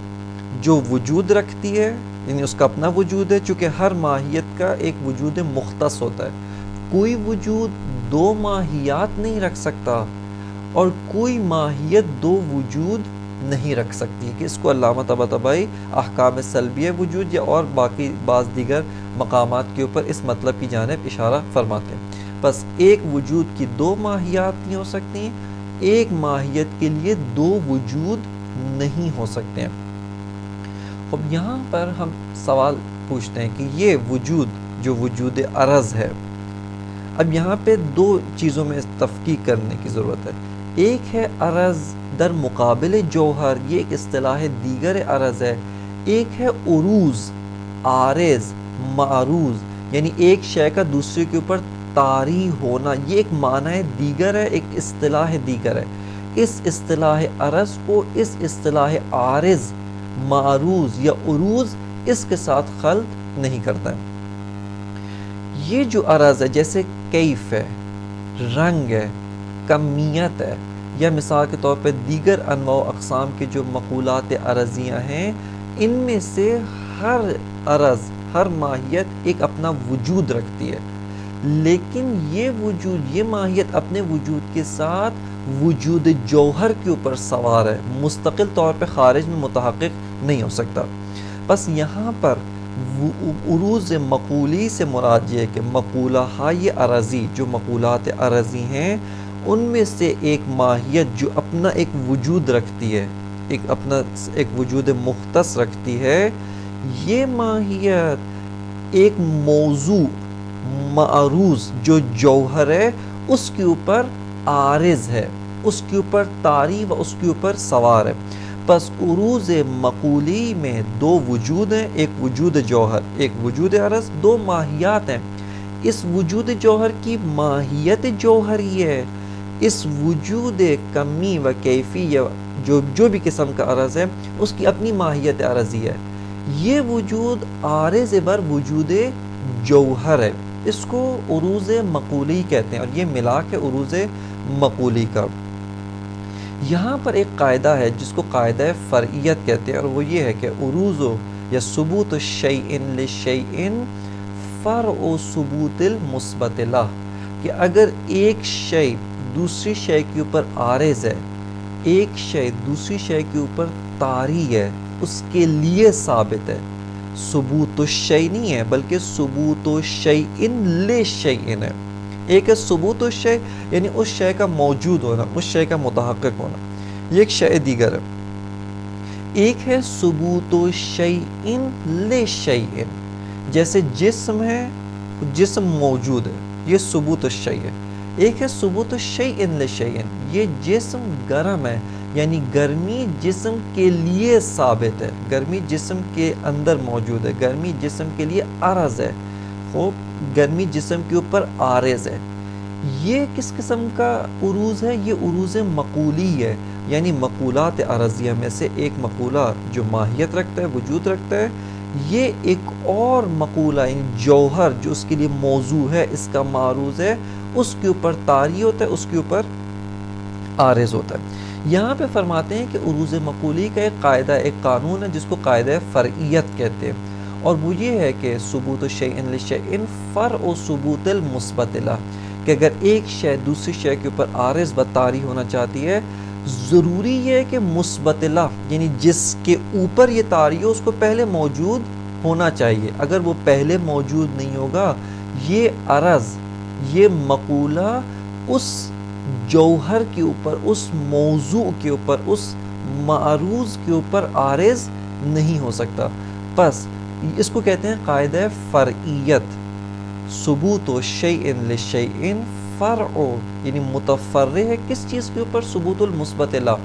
جو وجود رکھتی ہے، یعنی اس کا اپنا وجود ہے، چونکہ ہر ماہیت کا ایک وجود مختص ہوتا ہے، کوئی وجود 2 ماہیات نہیں رکھ سکتا، اور کوئی ماہیت 2 وجود نہیں رکھ سکتی ہے، کہ اس کو علامہ طباطبائی احکام سلبیہ وجود یا اور باقی بعض دیگر مقامات کے اوپر اس مطلب کی جانب اشارہ فرماتے ہیں۔ بس ایک وجود کی 2 ماہیات نہیں ہو سکتی، ایک ماہیت کے لیے 2 وجود نہیں ہو سکتے ہیں۔ اب یہاں پر ہم سوال پوچھتے ہیں کہ یہ وجود جو وجود عرض ہے، اب یہاں پہ 2 چیزوں میں تفکیک کرنے کی ضرورت ہے۔ ایک ہے عرض در مقابل جوہر، یہ ایک اصطلاح دیگر عرض ہے۔ ایک ہے عروض، عارض، معروض، یعنی ایک شے کا دوسرے کے اوپر طاری ہونا، یہ ایک معنی دیگر ہے، ایک اصطلاح دیگر ہے۔ اس اصطلاح عرض کو اس اصطلاح عارض، معروض یا عروض اس کے ساتھ خلط نہیں کرتا ہے۔ یہ جو عرض ہے جیسے کیف ہے، رنگ ہے، کمیت ہے، یا مثال کے طور پہ دیگر انواع و اقسام کے جو مقولات عرضیاں ہیں، ان میں سے ہر عرض، ہر ماہیت ایک اپنا وجود رکھتی ہے، لیکن یہ وجود، یہ ماہیت اپنے وجود کے ساتھ وجود جوہر کے اوپر سوار ہے، مستقل طور پہ خارج میں متحقق نہیں ہو سکتا۔ بس یہاں پر عروض مقولی سے مراد یہ ہے کہ مقولہ های عرضی، جو مقولات عرضی ہیں، ان میں سے ایک ماہیت جو اپنا ایک وجود رکھتی ہے، ایک وجود مختص رکھتی ہے، یہ ماہیت ایک موضوع معروض جو جوہر ہے اس کے اوپر عارض ہے، اس کے اوپر طاری و اس کے اوپر سوار ہے۔ پس عروض مقولی میں دو وجود ہیں، ایک وجود جوہر، ایک وجود عرض، دو ماہیات ہیں۔ اس وجود جوہر کی ماہیت جوہری ہے، اس وجود کمی و کیفی جو بھی قسم کا عرض ہے اس کی اپنی ماہیت عرضی ہے۔ یہ وجود عارض بر وجود جوہر ہے، اس کو عروض مقولی کہتے ہیں، اور یہ ملاک ہے عروض مقولی کا۔ یہاں پر ایک قاعدہ ہے جس کو قاعدہ فرعیت کہتے ہیں، اور وہ یہ ہے کہ عروض یا ثبوت الشیء للشیء فرع ثبوت المثبت لہ، کہ اگر ایک شے دوسری شے کے اوپر عارض ہے، ایک شے دوسری شے کے اوپر طاری ہے، اس کے لیے ثابت ہے۔ ثبوت الشیء نہیں ہے بلکہ ثبوت الشیء للشیء ہے۔ ایک ہے ثبوت الشیء یعنی اس شے کا موجود ہونا، اس شے کا متحقق ہونا، یہ ایک شے دیگر ہے۔ ایک ہے ثبوت الشیء للشیء، جیسے جسم ہے، جسم موجود ہے، یہ ثبوت الشیء ہے۔ ایک ہے ثبوت الشیء للشیء، یہ جسم گرم ہے، یعنی گرمی جسم کے لیے ثابت ہے، گرمی جسم کے اندر موجود ہے، گرمی جسم کے لیے عرض ہے، خوب گرمی جسم کے اوپر عارض ہے۔ یہ کس قسم کا عروض ہے؟ یہ عروض مقولی ہے، یعنی مقولات عرضیہ میں سے ایک مقولہ جو ماہیت رکھتا ہے، وجود رکھتا ہے، یہ ایک اور مقولہ یعنی جوہر جو اس کے لیے موضوع ہے، اس کا معروض ہے، اس کے اوپر طاری ہوتا ہے، اس کے اوپر عارض ہوتا ہے۔ یہاں پہ فرماتے ہیں کہ عروض مقولی کا ایک قاعدہ، ایک قانون ہے جس کو قاعدہ فرعیت کہتے ہیں، اور وہ یہ ہے کہ ثبوت الشیء للشیء فرع ثبوت المثبت لہ، کہ اگر ایک شے دوسری شے کے اوپر عارض و طاری ہونا چاہتی ہے، ضروری یہ ہے کہ مثبت لہ یعنی جس کے اوپر یہ طاری ہو اس کو پہلے موجود ہونا چاہیے۔ اگر وہ پہلے موجود نہیں ہوگا، یہ عرض، یہ مقولہ اس جوہر کے اوپر، اس موضوع کے اوپر، اس معروض کے اوپر عارض نہیں ہو سکتا۔ پس اس کو کہتے ہیں قاعدہ فرعیت۔ ثبوت الشیء للشیء فرع یعنی متفرع ہے کس چیز کے اوپر؟ ثبوت المثبت لہ۔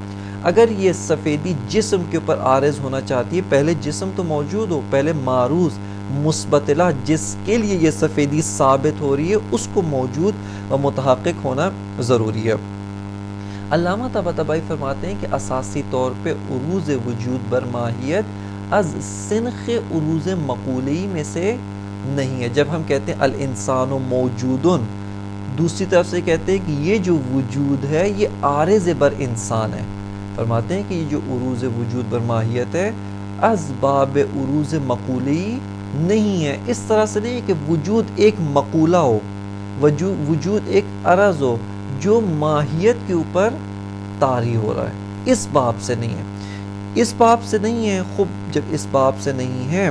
اگر یہ سفیدی جسم کے اوپر عارض ہونا چاہتی ہے، پہلے جسم تو موجود ہو، پہلے معروض مثبت لہ جس کے لیے یہ سفیدی ثابت ہو رہی ہے اس کو موجود و متحقق ہونا ضروری ہے۔ علامہ طباطبائی فرماتے ہیں کہ اساسی طور پہ عروض وجود بر ماہیت از سنخ عروض مقولی میں سے نہیں ہے۔ جب ہم کہتے ہیں الانسان موجودن، دوسری طرف سے کہتے ہیں کہ یہ جو وجود ہے یہ عارض بر انسان ہے، فرماتے ہیں کہ یہ جو عروض وجود بر ماہیت ہے از باب عروض مقولی نہیں ہے۔ اس طرح سے نہیں کہ وجود ایک مقولہ ہو، وجود ایک عرض ہو جو ماہیت کے اوپر طاری ہو رہا ہے، اس باب سے نہیں ہے، اس باب سے نہیں ہے۔ خوب جب اس باب سے نہیں ہے،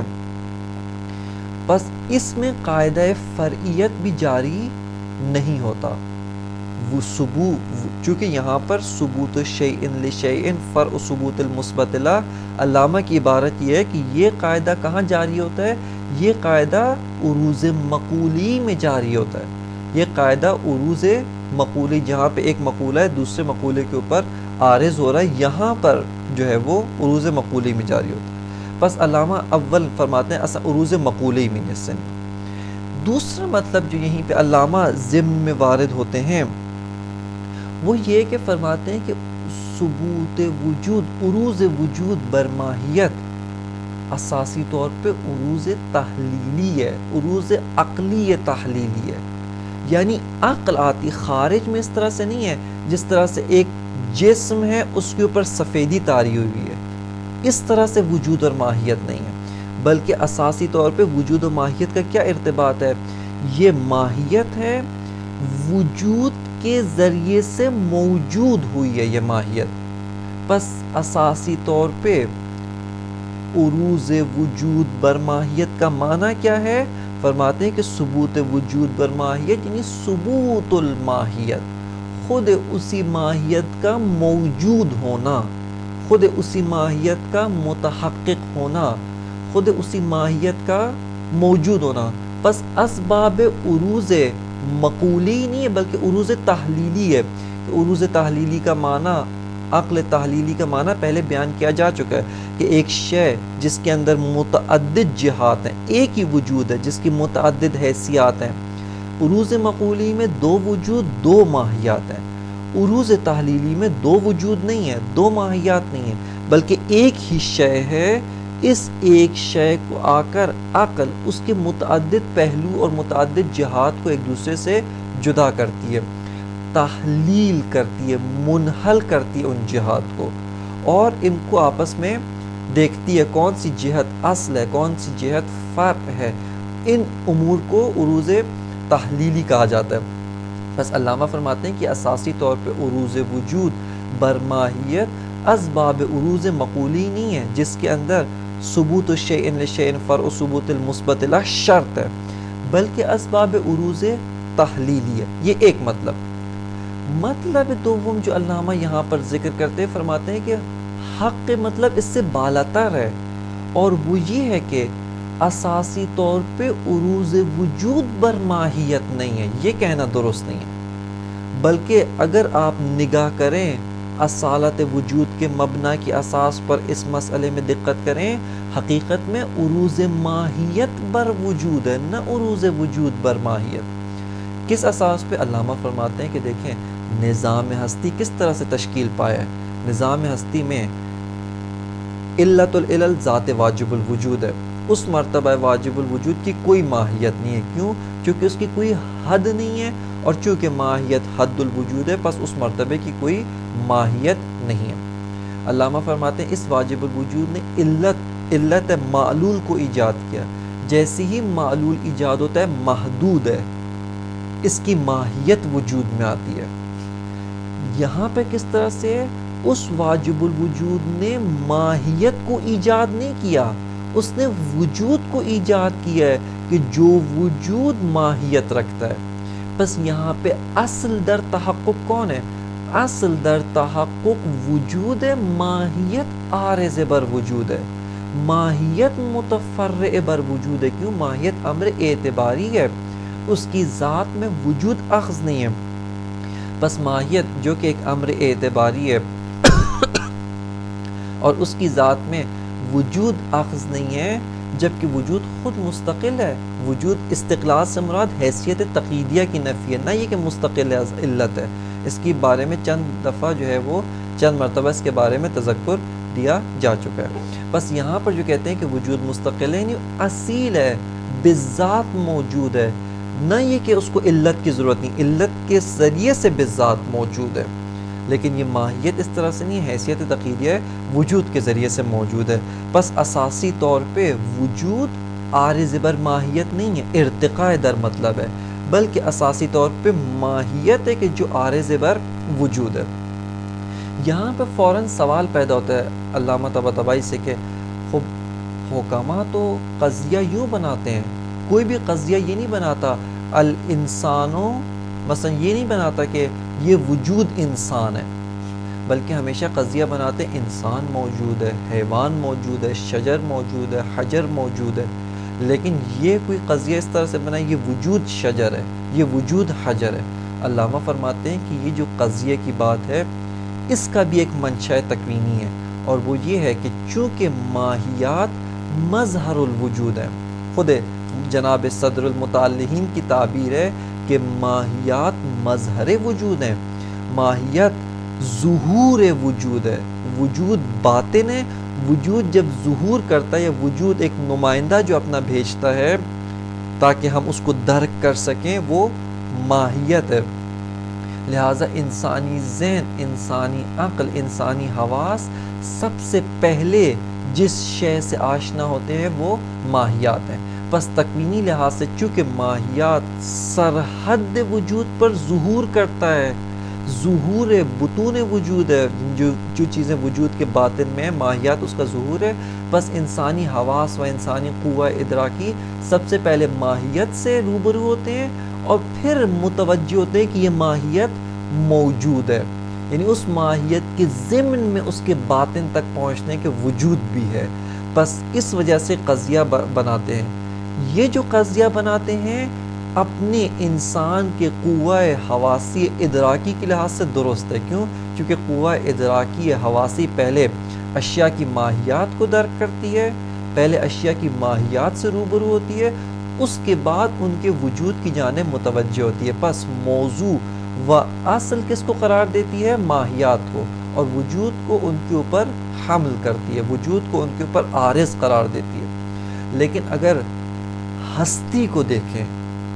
بس اس میں قاعدہ فرعیت بھی جاری نہیں ہوتا۔ وہ چونکہ یہاں پر ثبوت الشیء للشیء فرع ثبوت المثبت لہ، علامہ کی عبارت یہ ہے کہ یہ قاعدہ کہاں جاری ہوتا ہے؟ یہ قاعدہ عروض مقولی میں جاری ہوتا ہے۔ یہ قاعدہ عروض مقولی، جہاں پہ ایک مقولہ ہے دوسرے مقولے کے اوپر عارض ہو رہا ہے، یہاں پر جو ہے وہ عروض مقولی میں جاری ہوتا ہے۔ بس علامہ اول فرماتے ہیں اصلا عروض مقولی میں سے۔ دوسرا مطلب جو یہیں پہ علامہ ضمن میں وارد ہوتے ہیں وہ یہ کہ فرماتے ہیں کہ ثبوت وجود، عروض وجود بر ماہیت اساسی طور پہ عروض تحلیلی ہے، عروض عقلی تحلیلی ہے، یعنی عقل آتی خارج میں اس طرح سے نہیں ہے جس طرح سے ایک جسم ہے اس کے اوپر سفیدی تاری ہوئی ہے، اس طرح سے وجود اور ماہیت نہیں ہے، بلکہ اساسی طور پہ وجود و ماہیت کا کیا ارتباط ہے؟ یہ ماہیت ہے، وجود کے ذریعے سے موجود ہوئی ہے یہ ماہیت۔ پس اساسی طور پہ عروض وجود بر ماہیت کا معنی کیا ہے؟ فرماتے ہیں کہ ثبوت وجود بر ماہیت یعنی ثبوت الماہیت، خود اسی ماہیت کا موجود ہونا، خود اسی ماہیت کا متحقق ہونا، خود اسی ماہیت کا موجود ہونا۔ پس اسباب عروض مقولی نہیں ہے بلکہ عروض تحلیلی ہے۔ عروض تحلیلی کا معنی، عقل تحلیلی کا معنی پہلے بیان کیا جا چکا ہے کہ ایک شے جس کے اندر متعدد جہات ہیں، ایک ہی وجود ہے جس کی متعدد حیثیات ہیں۔ عروض مقولی میں دو وجود، دو ماہیات ہیں۔ عروض تحلیلی میں دو وجود نہیں ہے، دو ماہیات نہیں ہیں، بلکہ ایک ہی شے ہے۔ اس ایک شے کو آ کر عقل اس کے متعدد پہلو اور متعدد جہات کو ایک دوسرے سے جدا کرتی ہے، تحلیل کرتی ہے، منحل کرتی ہے ان جہات کو، اور ان کو آپس میں دیکھتی ہے کون سی جہت اصل ہے، کون سی جہت فرق ہے۔ ان امور کو عروض تحلیلی کہا جاتا ہے۔ بس علامہ فرماتے ہیں کہ اساسی طور پہ عروض وجود بر ماہیت اسباب عروض مقولی نہیں ہے جس کے اندر ثبوت الشیء لشیء فرع ثبوت المثبت له شرط ہے، بلکہ اسباب عروض تحلیلی ہے۔ یہ ایک مطلب دوم جو علامہ یہاں پر ذکر کرتے ہیں، فرماتے ہیں کہ حق مطلب اس سے بالاتر ہے، اور وہ یہ ہے کہ اساسی طور پہ عروض وجود بر ماہیت نہیں ہے، یہ کہنا درست نہیں ہے، بلکہ اگر آپ نگاہ کریں اصالت وجود کے مبنی کی اساس پر اس مسئلے میں دقت کریں، حقیقت میں عروض ماہیت بر وجود ہے، نہ عروض وجود بر ماہیت۔ کس اساس پہ؟ علامہ فرماتے ہیں کہ دیکھیں نظام ہستی کس طرح سے تشکیل پایا ہے۔ نظام ہستی میں علت العلل ذات واجب الوجود ہے، اس مرتبہ واجب الوجود کی کوئی ماہیت نہیں ہے۔ کیوں؟ چونکہ اس کی کوئی حد نہیں ہے، اور چونکہ ماہیت حد الوجود ہے پس اس مرتبے کی کوئی ماہیت نہیں ہے۔ علامہ فرماتے ہیں اس واجب الوجود نے علت معلول کو ایجاد کیا، جیسے ہی معلول ایجاد ہوتا ہے محدود ہے، اس کی ماہیت وجود میں آتی ہے۔ یہاں پہ کس طرح سے ہے؟ اس واجب الوجود نے ماہیت کو ایجاد نہیں کیا، اس نے وجود کو ایجاد کیا ہے کہ جو وجود ماہیت رکھتا ہے۔ بس یہاں پہ اصل در تحقق کون ہے؟ اصل در تحقق وجود ہے، ماہیت عارض بر وجود ہے، ماہیت متفرع بر وجود ہے۔ کیوں؟ ماہیت امر اعتباری ہے، اس کی ذات میں وجود اخذ نہیں ہے۔ بس ماہیت جو کہ ایک امر اعتباری ہے اور اس کی ذات میں وجود اخذ نہیں ہے، جبکہ وجود خود مستقل ہے۔ وجود استقلال سے مراد حیثیت تقییدیہ کی نفی ہے، نہ یہ کہ مستقل علت ہے۔ اس کے بارے میں چند دفعہ جو ہے وہ چند مرتبہ اس کے بارے میں تذکر دیا جا چکا ہے۔ بس یہاں پر جو کہتے ہیں کہ وجود مستقل ہے، یعنی اصیل ہے، بذات موجود ہے، نہ یہ کہ اس کو علت کی ضرورت نہیں، علت کے ذریعے سے بذات موجود ہے۔ لیکن یہ ماہیت اس طرح سے نہیں ہے، حیثیت تقییدیہ ہے، وجود کے ذریعے سے موجود ہے۔ بس اساسی طور پہ وجود عارض بر ماہیت نہیں ہے، ارتقاء در مطلب ہے، بلکہ اساسی طور پہ ماہیت ہے کہ جو عارض بر وجود ہے۔ یہاں پہ فوراً سوال پیدا ہوتا ہے علامہ طباطبائی سے کہ خب حکماء تو قضیہ یوں بناتے ہیں، کوئی بھی قضیہ یہ نہیں بناتا الانسانوں، مثلا یہ نہیں بناتا کہ یہ وجود انسان ہے، بلکہ ہمیشہ قضیہ بناتے ہیں انسان موجود ہے، حیوان موجود ہے، شجر موجود ہے، حجر موجود ہے، لیکن یہ کوئی قضیہ اس طرح سے بنا یہ وجود شجر ہے، یہ وجود حجر ہے۔ علامہ فرماتے ہیں کہ یہ جو قضیہ کی بات ہے اس کا بھی ایک منشأ تکوینی ہے، اور وہ یہ ہے کہ چونکہ ماہیات مظہر الوجود ہے، خود جناب صدر المتعلقین کی تعبیر ہے کہ ماہیات مظہر وجود ہیں، ماہیت ظہور وجود ہے، وجود باطن ہے، وجود جب ظہور کرتا ہے یا وجود ایک نمائندہ جو اپنا بھیجتا ہے تاکہ ہم اس کو درک کر سکیں، وہ ماہیت ہے۔ لہٰذا انسانی ذہن، انسانی عقل، انسانی حواس سب سے پہلے جس شے سے آشنا ہوتے ہیں وہ ماہیات ہیں۔ پس تکوینی لحاظ سے چونکہ ماہیات سرحد وجود پر ظہور کرتا ہے، ظہور بطون وجود ہے، جو چیزیں وجود کے باطن میں ہیں، ماہیات اس کا ظہور ہے، بس انسانی حواس و انسانی قوہ ادراکی سب سے پہلے ماہیت سے روبرو ہوتے ہیں اور پھر متوجہ ہوتے ہیں کہ یہ ماہیت موجود ہے، یعنی اس ماہیت کے ضمن میں اس کے باطن تک پہنچنے کے وجود بھی ہے۔ بس اس وجہ سے قضیہ بناتے ہیں۔ یہ جو قضیہ بناتے ہیں اپنے انسان کے قوہ حواسی ادراکی کے لحاظ سے درست ہے۔ کیوں؟ کیونکہ قوہ ادراکی حواسی پہلے اشیاء کی ماہیات کو درک کرتی ہے، پہلے اشیاء کی ماہیات سے روبرو ہوتی ہے، اس کے بعد ان کے وجود کی جانب متوجہ ہوتی ہے۔ پس موضوع و اصل کس کو قرار دیتی ہے؟ ماہیات کو، اور وجود کو ان کے اوپر حمل کرتی ہے، وجود کو ان کے اوپر عارض قرار دیتی ہے۔ لیکن اگر ہستی کو دیکھیں،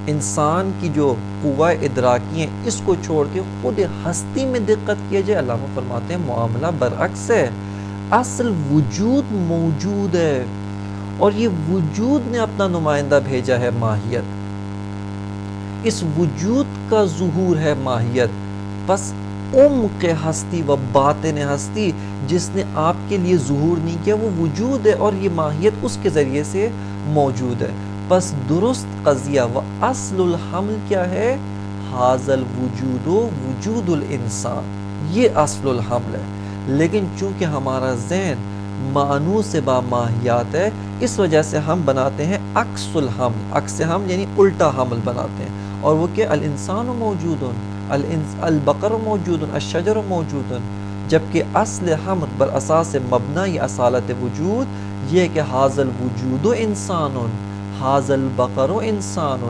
انسان کی جو قوہ ادراکی ہیں اس کو چھوڑ کے خود ہستی میں دقت کیا جائے، علامہ فرماتے ہیں معاملہ برعکس ہے۔ اصل وجود موجود ہے اور یہ وجود نے اپنا نمائندہ بھیجا ہے ماہیت، اس وجود کا ظہور ہے ماہیت۔ بس عمق ہستی و باطن ہستی جس نے آپ کے لیے ظہور نہیں کیا وہ وجود ہے، اور یہ ماہیت اس کے ذریعے سے موجود ہے۔ بس درست قضیہ و اصل الحمل کیا ہے؟ ھذا الوجود و وجود الانسان، یہ اصل الحمل ہے۔ لیکن چونکہ ہمارا ذہن مانوس با ماہیات ہے، اس وجہ سے ہم بناتے ہیں عکس الحمل، عکس حمل یعنی الٹا حمل بناتے ہیں، اور وہ کہ الانسان موجود، البقر موجود، الشجر موجود، جبکہ اصل حمل بر اساس مبنی اصالت وجود یہ کہ ھذا الوجود انسان، ھذا البقر انسان،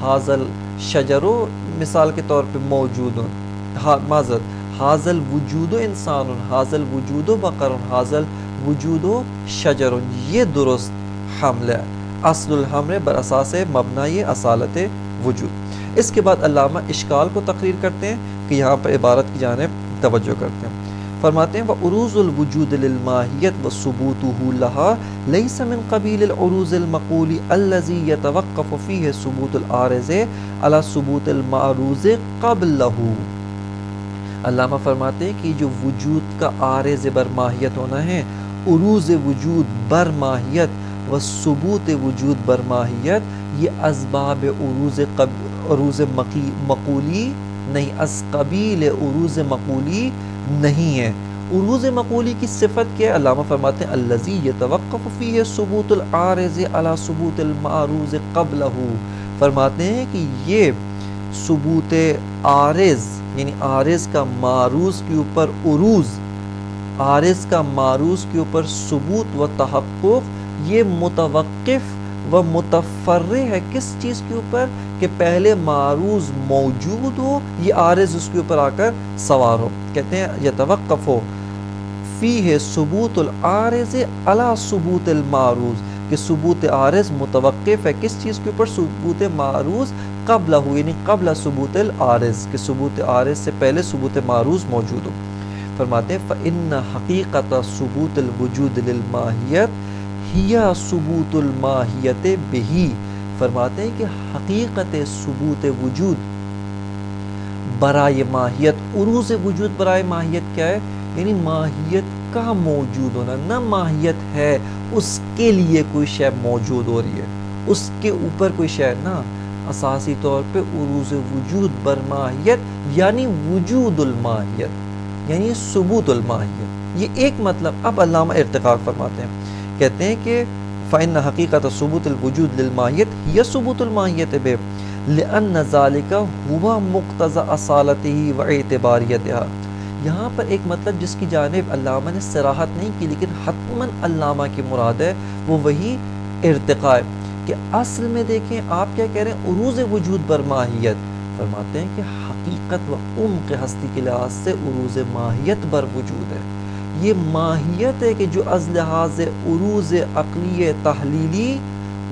ھذا الشجر مثال کے طور پہ موجود، معذرت ھذا الوجود انسان، ھذا الوجود بقر، ھذا الوجود شجر، یہ درست حمل ہے، اصل الحمل بر اساس مبنی اصالت وجود۔ اس کے بعد علامہ اشکال کو تقریر کرتے ہیں کہ یہاں پر عبارت کی جانب توجہ کرتے ہیں۔ فرماتے ہیں وَعُرُوزُ الْوُجُودِ لِلْمَاهِيَّةِ وَثُبُوتُهُ لَهَا لَيْسَ مِنْ قَبِيلِ الْعُرُوزِ الْمَقُولِ الَّذِي يَتَوَقَّفُ فِيهِ ثُبُوتُ الْعَارِضِ عَلَى ثُبُوتِ الْمَعْرُوزِ قَبْلَهُ۔ علامہ فرماتے ہیں کہ جو وجود کا عارض بر ماہیت ہونا ہے، عروض وجود بر ماہیت و ثبوت وجود بر ماہیت، یہ اسباب عروض مقولی نہیں، از قبیل عروض مقولی نہیں ہے۔ عروض مقولی کی صفت کیا ہے؟ علامہ فرماتے ہیں الذی یتوقف فیہ ثبوت العارض علی ثبوت المعروض قبلہ، فرماتے ہیں کہ یہ ثبوت عارض یعنی عارض کا معروض کے اوپر عروض، عارض کا معروض کے اوپر ثبوت و تحقق، یہ متوقف و متفرع ہے کس چیز کے اوپر؟ کہ پہلے معروض موجود ہو، یہ عارض اس کے اوپر آ کر سوار ہو۔ کہتے ہیں یتوقف فیہ ثبوت العارض علی ثبوت المعروض، کہ ثبوت عارض متوقف ہے کس چیز کے اوپر؟ ثبوت معروض قبلہ، یعنی قبل ثبوت العارض، کہ ثبوت عارض سے پہلے ثبوت معروض موجود ہو۔ فرماتے ہیں فإن حقیقت ثبوت الوجود للماہیت ہی ثبوت الماہیت بہی، فرماتے ہیں کہ حقیقت ثبوت وجود برائے ماہیت، عروض وجود برائے ماہیت کیا ہے؟ یعنی ماہیت کا موجود ہونا، نہ ماہیت ہے اس کے لیے کوئی شے موجود ہو رہی ہے، اس کے اوپر کوئی شے، نہ اساسی طور پہ عروض وجود بر ماہیت یعنی وجود الماہیت یعنی ثبوت الماہیت، یہ ایک مطلب۔ اب علامہ ارتقاء فرماتے ہیں، کہتے ہیں کہ فإن حقیقت ثبوت الوجود للماہیت ہی ثبوت الماہیت بے لأن ذالک ہوا مقتضی اصالتہ و اعتباریتہ۔ یہاں پر ایک مطلب جس کی جانب علامہ نے صراحت نہیں کی لیکن حتماً علامہ کی مراد ہے، وہ وہی ارتقاء، کہ اصل میں دیکھیں آپ کیا کہہ رہے ہیں عروض وجود بر ماہیت، فرماتے ہیں کہ حقیقت و عمق ہستی کے لحاظ سے عروض ماہیت بر وجود ہے. یہ ماہیت ہے کہ جو از لحاظ عروض عقلی تحلیلی،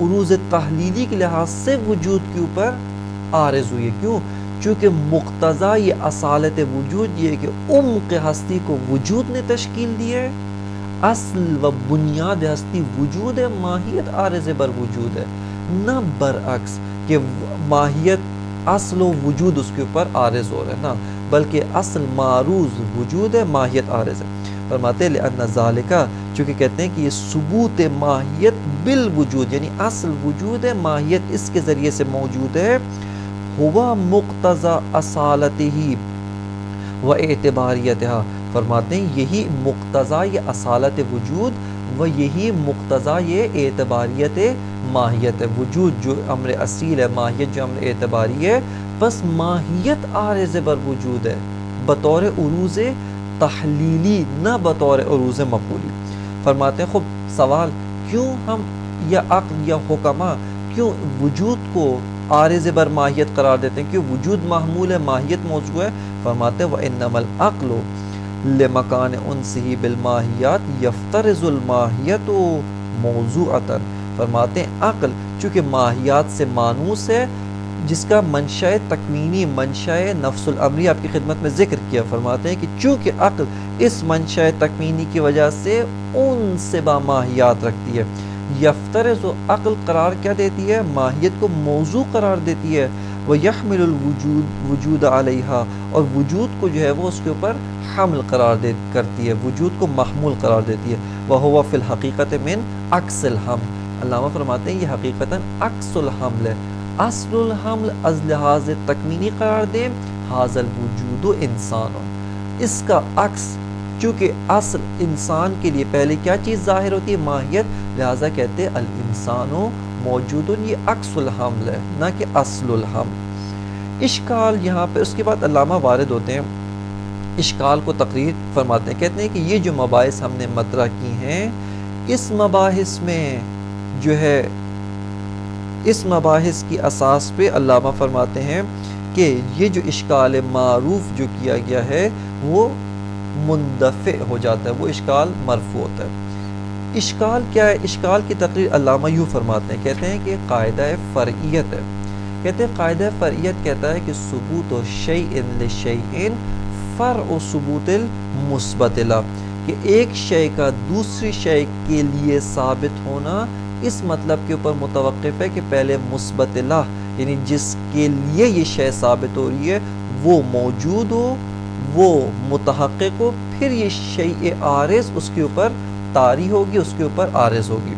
عروض تحلیلی کے لحاظ سے وجود کے اوپر عارض ہوئی ہے. کیوں؟ چونکہ مقتضی یہ اصالت وجود یہ ہے کہ عمق ہستی کو وجود نے تشکیل دی ہے، اصل و بنیاد ہستی وجود ہے، ماہیت عارض بر وجود ہے. نہ برعکس کہ ماہیت اصل و وجود اس کے اوپر عارض ہو رہا ہے، نہ، بلکہ اصل معروض وجود ہے، ماہیت عارض ہے. فرماتے ہیں لأن ذالکہ، چونکہ کہتے ہیں کہ یہ ثبوت ماہیت بالوجود، یعنی اصل وجود ہے، ماہیت اس کے ذریعے سے موجود ہے. ہوا مقتضی اصالتہ و اعتباریتہا، فرماتے ہیں یہی مقتضی یہ اصالت وجود و یہی مقتضی یہ اعتباریت ماہیت ہے. وجود جو امر اصیل ہے، ماہیت جو امر اعتباری ہے، بس ماہیت عارض بر وجود ہے بطور عروض تحلیلی، نہ بطور عروض مقولی. فرماتے ہیں خوب سوال، کیوں ہم یا عقل یا حکمہ کیوں وجود کو عارض بر ماہیت قرار دیتے ہیں؟ کیوں وجود محمول ہے، ماہیت موضوع ہے؟ فرماتے ہیں وَإِنَّمَا الْعَقْلُ لِمَكَانِ أُنْسِهِ بِالْمَاهِيَّاتِ يَفْتَرِضُ الْمَاهِيَّةُ مَوْضُوعَةً. فرماتے ہیں عقل چونکہ ماہیات سے مانوس ہے، جس کا منشأ تکوینی، منشأ نفس الامری آپ کی خدمت میں ذکر کیا. فرماتے ہیں کہ چونکہ عقل اس منشأ تکوینی کی وجہ سے ان سے با ماہیات رکھتی ہے. یفترض عقل قرار کیا دیتی ہے؟ ماہیت کو موضوع قرار دیتی ہے. وَيَحْمِلُ الْوُجُودَ وجود علیہا، اور وجود کو جو ہے وہ اس کے اوپر حمل قرار کرتی ہے، وجود کو محمول قرار دیتی ہے. وَهُوَ فِي الْحَقِيقَةِ مِنْ عَكْسِ الْحَمْلِ. علامہ فرماتے ہیں یہ حقیقتاً عکس الحمل ہے. اصل الحمل از لحاظ تکوینی قرار دیں حاضر الوجود و انسان، اس کا عکس چونکہ اصل انسان کے لیے پہلے کیا چیز ظاہر ہوتی ہے؟ ماہیت. لہٰذا کہتے ہیں الانسان موجود، یہ عکس الحمل ہے نہ کہ اصل الحمل. اشکال یہاں پہ اس کے بعد علامہ وارد ہوتے ہیں، اشکال کو تقریر فرماتے ہیں. کہتے ہیں کہ یہ جو مباحث ہم نے مطرح کی ہیں، اس مباحث میں جو ہے اس مباحث کی اساس پہ علامہ فرماتے ہیں کہ یہ جو اشکال معروف جو کیا گیا ہے وہ مندفع ہو جاتا ہے، وہ اشکال مرفوع ہوتا ہے. اشکال کیا ہے؟ اشکال کی تقریر علامہ یوں فرماتے ہیں، کہتے ہیں کہ قاعدہ فرعیت ہے. کہتے ہیں قاعدہ فرعیت کہتا ہے کہ ثبوت شیء لشیء فرع ثبوت المثبت له، کہ ایک شے کا دوسری شے کے لیے ثابت ہونا اس مطلب کے اوپر متوقف ہے کہ پہلے مثبت له، یعنی جس کے لیے یہ شے ثابت ہو رہی ہے وہ موجود ہو، وہ متحقق ہو، پھر یہ شیء عارض اس کے اوپر طاری ہوگی، اس کے اوپر عارض ہوگی.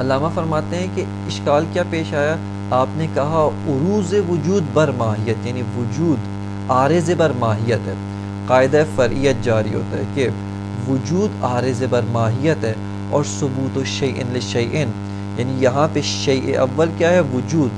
علامہ فرماتے ہیں کہ اشکال کیا پیش آیا؟ آپ نے کہا عروض وجود بر ماہیت، یعنی وجود عارض بر ماہیت ہے. قاعدہ فرعیت جاری ہوتا ہے کہ وجود عارض بر ماہیت ہے، اور ثبوت شیء لشیء، یعنی یہاں پہ شیء اول کیا ہے؟ وجود.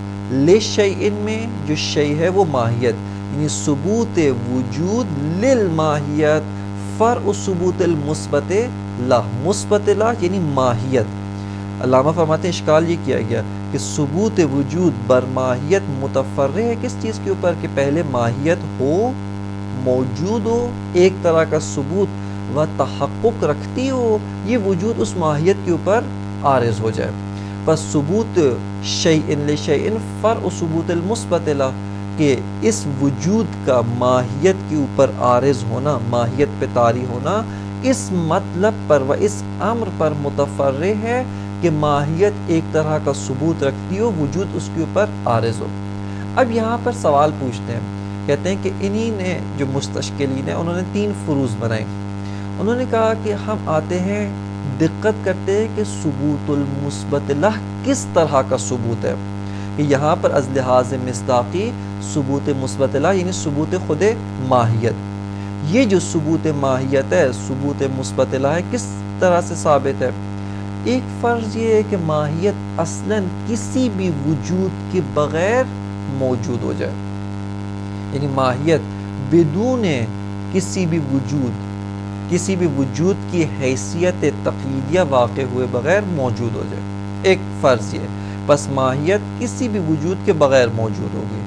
لشیء میں جو شیء ہے وہ ماہیت، یعنی ثبوت وجود للماہیت فرع ثبوت المثبت لا، مثبت لا یعنی ماہیت. علامہ فرماتے ہیں اشکال یہ کیا گیا کہ ثبوت وجود بر ماہیت متفرع ہے کس چیز کے اوپر؟ کہ پہلے ماہیت ہو، موجود ہو، ایک طرح کا ثبوت و تحقق رکھتی ہو، یہ وجود اس ماہیت کے اوپر عارض ہو جائے. پس ثبوت شیء لشیء فرع ثبوت المثبت لا، کہ اس وجود کا ماہیت کے اوپر عارض ہونا، ماہیت پہ طاری ہونا، اس مطلب پر و اس امر پر متفرع ہے کہ ماہیت ایک طرح کا ثبوت رکھتی ہو، وجود اس کے اوپر عارض ہو. اب یہاں پر سوال پوچھتے ہیں، کہتے ہیں کہ انہی نے جو مستشکلین ہیں انہوں نے 3 فروض بنائے. انہوں نے کہا کہ ہم آتے ہیں دقت کرتے ہیں کہ ثبوت المثبت لہ کس طرح کا ثبوت ہے، کہ یہاں پر از لحاظ مصداقی ثبوت مثبت لہ یعنی ثبوت خود ماہیت، یہ جو ثبوت ماہیت ہے، ثبوت مثبت لہ ہے، کس طرح سے ثابت ہے؟ ایک فرض یہ ہے کہ ماہیت اصلاً کسی بھی وجود کے بغیر موجود ہو جائے، یعنی ماہیت بدون کسی بھی وجود کی حیثیت تقلیدیہ واقع ہوئے بغیر موجود ہو جائے. ایک فرض یہ، پس ماہیت کسی بھی وجود کے بغیر موجود ہوگی.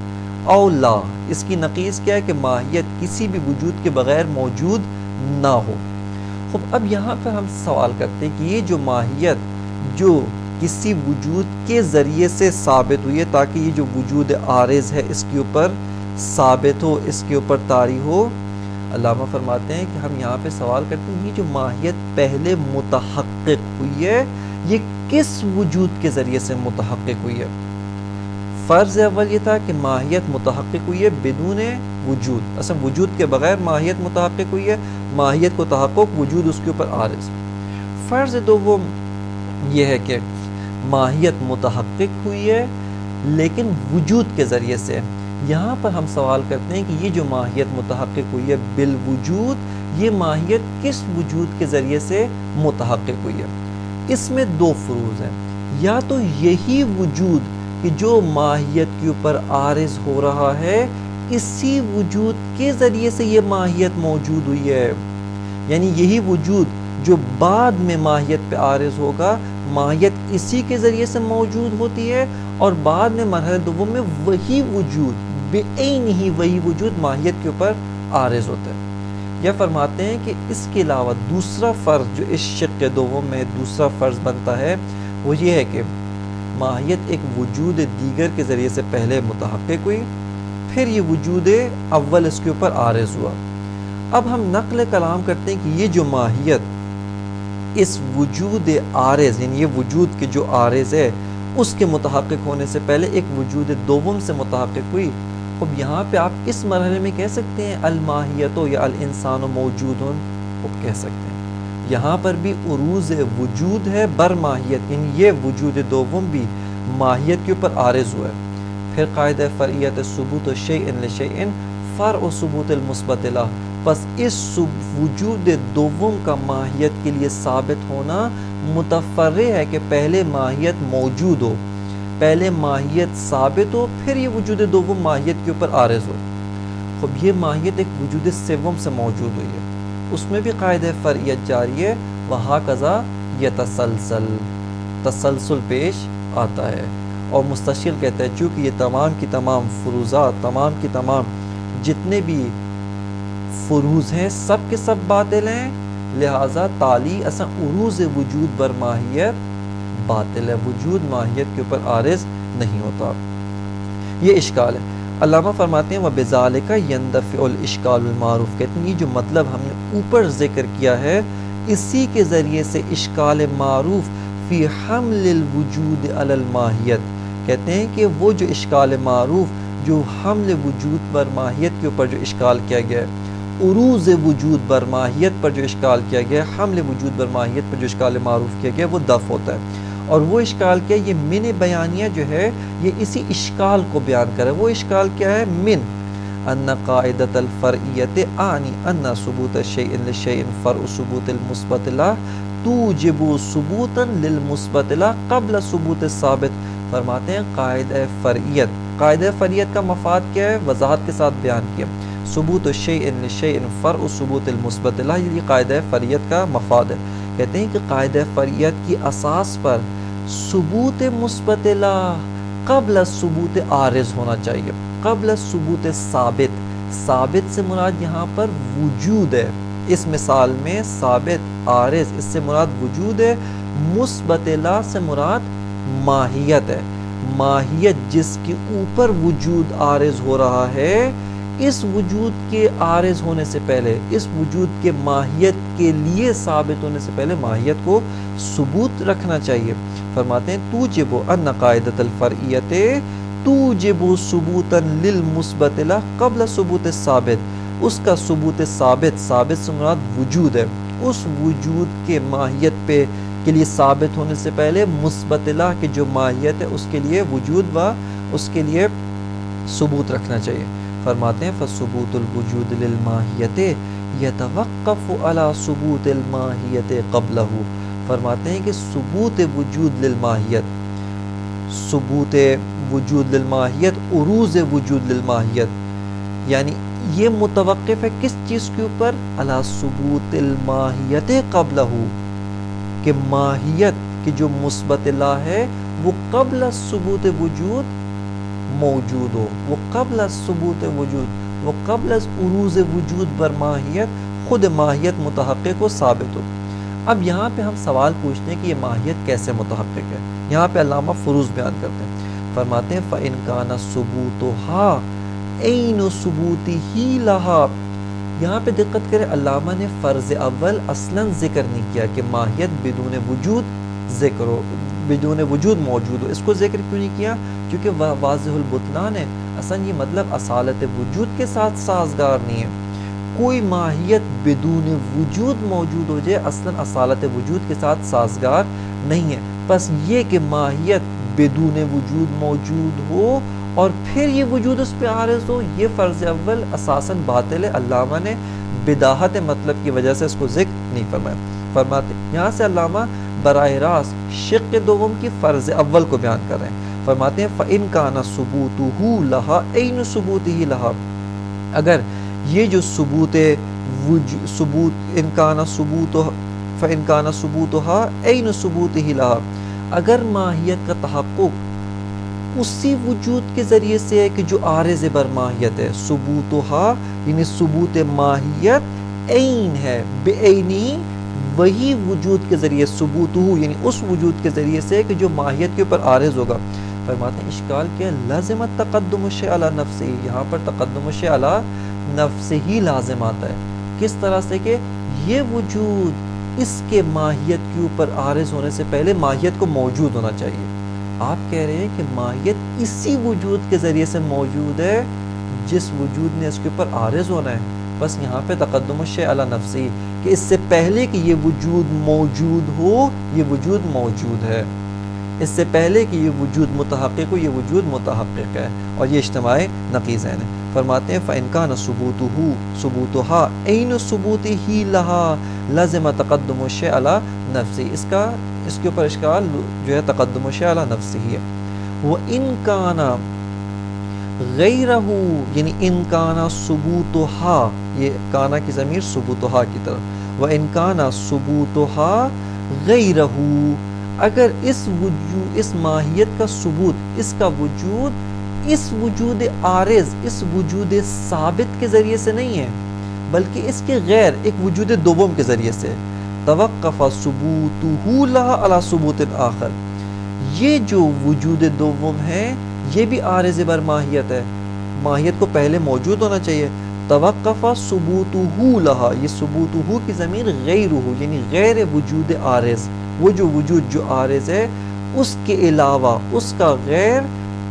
او لا، اس کی نقیص کیا ہے کہ ماہیت کسی بھی وجود کے بغیر موجود نہ ہو۔ خب اب یہاں پر ہم سوال کرتے ہیں کہ یہ جو ماہیت جو کسی وجود کے ذریعے سے ثابت ہوئی ہے تاکہ یہ جو وجود عارض ہے اس کے اوپر ثابت ہو، اس کے اوپر طاری ہو، علامہ فرماتے ہیں کہ ہم یہاں پہ سوال کرتے ہیں یہ جو ماہیت پہلے متحقق ہوئی ہے یہ کس وجود کے ذریعے سے متحقق ہوئی ہے؟ فرض اول یہ تھا کہ ماہیت متحقق ہوئی ہے بدون وجود، اصلا وجود کے بغیر ماہیت متحقق ہوئی ہے، ماہیت کو تحقق وجود اس کے اوپر عارض۔ فرض دوم یہ ہے کہ ماہیت متحقق ہوئی ہے لیکن وجود کے ذریعے سے۔ یہاں پر ہم سوال کرتے ہیں کہ یہ جو ماہیت متحقق ہوئی ہے بالوجود، یہ ماہیت کس وجود کے ذریعے سے متحقق ہوئی ہے؟ اس میں دو فروض ہیں، یا تو یہی وجود کہ جو ماہیت کے اوپر عارض ہو رہا ہے اسی وجود کے ذریعے سے یہ ماہیت موجود ہوئی ہے، یعنی یہی وجود جو بعد میں ماہیت پہ عارض ہوگا ماہیت اسی کے ذریعے سے موجود ہوتی ہے، اور بعد میں مرحلہ دوم میں وہی وجود بعین ہی وہی وجود ماہیت کے اوپر عارض ہوتا ہے۔ یا فرماتے ہیں کہ اس کے علاوہ دوسرا فرض جو اس شق دوم میں دوسرا فرض بنتا ہے وہ یہ ہے کہ ماہیت ایک وجود دیگر کے ذریعے سے پہلے متحقق ہوئی، پھر یہ وجود اول اس کے اوپر عارض ہوا۔ اب ہم نقل کلام کرتے ہیں کہ یہ جو ماہیت اس وجود عارض یعنی یہ وجود کے جو عارض ہے اس کے متحقق ہونے سے پہلے ایک وجود دوم سے متحقق ہوئی۔ اب یہاں پہ آپ اس مرحلے میں کہہ سکتے ہیں الماہیت یا الانسان موجود، اب کہہ سکتے ہیں یہاں پر بھی عروض وجود ہے بر ماہیت، یعنی یہ وجود دوم بھی ماہیت کے اوپر عارض ہوا ہے۔ پھر قاعدہ فرعیت ثبوت شیء لشیء فرع ثبوت المثبت له، بس اس وجود دوم کا ماہیت کے لیے ثابت ہونا متفرع ہے کہ پہلے ماہیت موجود ہو، پہلے ماہیت ثابت ہو، پھر یہ وجود دوم ماہیت کے اوپر عارض ہو۔ خب یہ ماہیت ایک وجود سوم سے موجود ہوئی ہے، اس میں بھی قاعدہ فرعیت جاری ہے، وَهَكَذَا يَتَسَلْسَلْ، تسلسل پیش آتا ہے۔ اور مستشکل کہتا ہے چونکہ یہ تمام کی تمام فروضات، تمام کی تمام جتنے بھی فروض ہیں سب کے سب باطل ہیں، لہٰذا تالی اصلا عروض وجود بر ماہیت باطل ہے، وجود ماہیت کے اوپر عارض نہیں ہوتا۔ یہ اشکال ہے۔ علامہ فرماتے ہیں وَبِذَالِكَ يَنْدَفِعُ الْإِشْكَالُ الْمَعْرُوفُ، کہتے ہیں یہ جو مطلب ہم نے اوپر ذکر کیا ہے اسی کے ذریعے سے اشکال معروف فی حمل الوجود علی الماہیت، کہتے ہیں کہ وہ جو اشکال معروف جو حمل وجود بر ماہیت کے اوپر جو اشکال کیا گیا ہے، عروض وجود بر ماہیت پر جو اشکال کیا گیا ہے، حمل وجود بر ماہیت پر جو اشکال معروف کیا گیا ہے وہ دفع ہوتا ہے۔ اور وہ اشکال کیا ہے؟ یہ من بیانیہ جو ہے یہ اسی اشکال کو بیان کرے۔ وہ اشکال کیا ہے؟ من ان قاعدۃ الفرعیت اعنی ان ثبوت شیء لشیء فرع ثبوت المثبت له توجب ثبوتا للمثبت له قبل ثبوت الثابت۔ فرماتے ہیں قاعدہ فرعیت، قاعدہ فرعیت کا مفاد کیا ہے؟ وضاحت کے ساتھ بیان کیا، ثبوت شیء لشیء فرع ثبوت المثبت له، یہ قاعدہ فرعیت کا مفاد ہے۔ کہتے ہیں کہ قاعدہ فرعیت کی اساس پر ثبوت مثبت لا قبل ثبوت عارض ہونا چاہیے، قبل ثبوت ثابت۔ ثابت سے مراد یہاں پر وجود ہے، اس مثال میں ثابت عارض اس سے مراد وجود ہے، مثبت لا سے مراد ماہیت ہے۔ ماہیت جس کے اوپر وجود عارض ہو رہا ہے اس وجود کے عارض ہونے سے پہلے، اس وجود کے ماہیت کے لیے ثابت ہونے سے پہلے ماہیت کو ثبوت رکھنا چاہیے۔ فرماتے ہیں توجب ان قاعدۃ الفرعیت توجب ثبوتا للمثبت له قبل ثبوت الثابت، اس کا ثبوت ثابت، ثابت سے مراد وجود ہے، اس وجود کے ماہیت پہ کے لیے ثابت ہونے سے پہلے مثبت له کی جو ماہیت ہے اس کے لیے وجود و اس کے لیے ثبوت رکھنا چاہیے۔ فرماتے ہیں فثبوت الوجود للماہیت یتوقف علی ثبوت الماہیت قبلہ، فرماتے ہیں کہ ثبوت وجود للماہیت، ثبوت وجود للماہیت، عروض وجود للماہیت، یعنی یہ متوقف ہے کس چیز کے اوپر؟ علی ثبوت الماہیت قبلہ، کہ ماہیت کی جو مثبت لا ہے وہ قبل ثبوت وجود موجود ہو، وہ قبل از ثبوت وجود، وہ قبل از عروض وجود بر ماہیت خود ماہیت متحقق و ثابت ہو۔ اب یہاں پہ ہم سوال پوچھتے ہیں کہ یہ ماہیت کیسے متحقق ہے۔ یہاں پہ علامہ فروز بیان کرتے ہیں، فرماتے ہیں فَإِنْ كَانَ ثُبُوتُهَا عَيْنُ ثُبُوتِهِ لَهَا۔ یہاں پہ دقت کرے، علامہ نے فرض اول اصلاً ذکر نہیں کیا کہ ماہیت بدون وجود ذکر ہو، بدون وجود موجود ہو۔ اس کو ذکر کیوں نہیں کیا؟ کیونکہ وہ واضح البطلان ہے، اصلاً یہ مطلب اصالت وجود کے ساتھ سازگار نہیں ہے۔ کوئی ماہیت بدون وجود موجود ہو جائے اصلاً اصالت وجود کے ساتھ سازگار نہیں ہے۔ بس یہ کہ ماہیت بدون وجود موجود ہو اور پھر یہ وجود اس پہ عارض ہو، یہ فرض اول اساساً باطل ہے۔ علامہ نے بداہت مطلب کی وجہ سے اس کو ذکر نہیں فرمایا۔ فرماتے یہاں سے علامہ براہ راست شق دوم کی فرض اول کو بیان کر رہے ہیں۔ فرماتے ہیں فَإِنْ كَانَ ثُبُوتُهُ لَهَا عَيْنُ ثُبُوتِهِ لَهَا، اگر یہ جو ثبوت إِنْ كَانَ ثُبُوتُهَا فَإِنْ كَانَ ثُبُوتُهَا عَيْنُ ثُبُوتِهِ لَهَا، اگر ماہیت کا تحقق اسی وجود کے ذریعے سے ہے کہ جو عارض بر ماہیت ہے، ثبوتها یعنی ثبوت ماہیت عین ہے، بعینی وہی وجود کے ذریعے، ثبوتہ یعنی اس وجود کے ذریعے سے کہ جو ماہیت کے اوپر عارض ہوگا۔ فرماتے ہیں اشکال کیا؟ لازمت تقدم الشیء علی نفسہ، یہاں پر تقدم الشیء علی نفسہ ہی لازم آتا ہے۔ کس طرح سے کہ یہ وجود اس کے ماہیت کے اوپر عارض ہونے سے پہلے ماہیت کو موجود ہونا چاہیے۔ آپ کہہ رہے ہیں کہ ماہیت اسی وجود کے ذریعے سے موجود ہے جس وجود نے اس کے اوپر عارض ہونا ہے۔ بس یہاں پہ تقدم الشیء علی نفسہ کہ اس سے پہلے کہ یہ وجود موجود ہو، یہ وجود موجود ہے، اس سے پہلے کہ یہ وجود متحقق ہو، یہ وجود متحقق ہے، اور یہ اجتماع نقیضین ہے۔ فرماتے ہیں فَإِنْ كَانَ ثُبُوتُهَا عَيْنُ ثُبُوتِهِ لَهَا لَزِمَ تَقَدُّمُ الشَّيْءِ عَلَى نَفْسِهِ، اس کے اوپر اشکال جو ہے تقدم الشیء علی نفسہ ہے۔ وَإِنْ كَانَ غَيْرَهُ یعنی إِنْ كَانَ ثُبُوتُهَا، یہ کانا کی ضمیر ثبوتها کی طرف، وَإِنْ كَانَ ثُبُوتُهَا غَيْرَهُ، اگر اس ماہیت کا ثبوت، اس کا وجود اس وجود عارض، اس وجود ثابت کے ذریعے سے نہیں ہے بلکہ اس کے غیر ایک وجود دوم کے ذریعے سے، توقف ثبوتہ لها علی ثبوت آخر، یہ جو وجود دوم ہے یہ بھی عارض بر ماہیت ہے، ماہیت کو پہلے موجود ہونا چاہیے۔ توقف ثبوتہ لها، یہ ثبوتہ کی ضمیر غیرہ یعنی غیر وجود عارض، وہ جو وجود جو عارض ہے اس کے علاوہ اس کا غیر،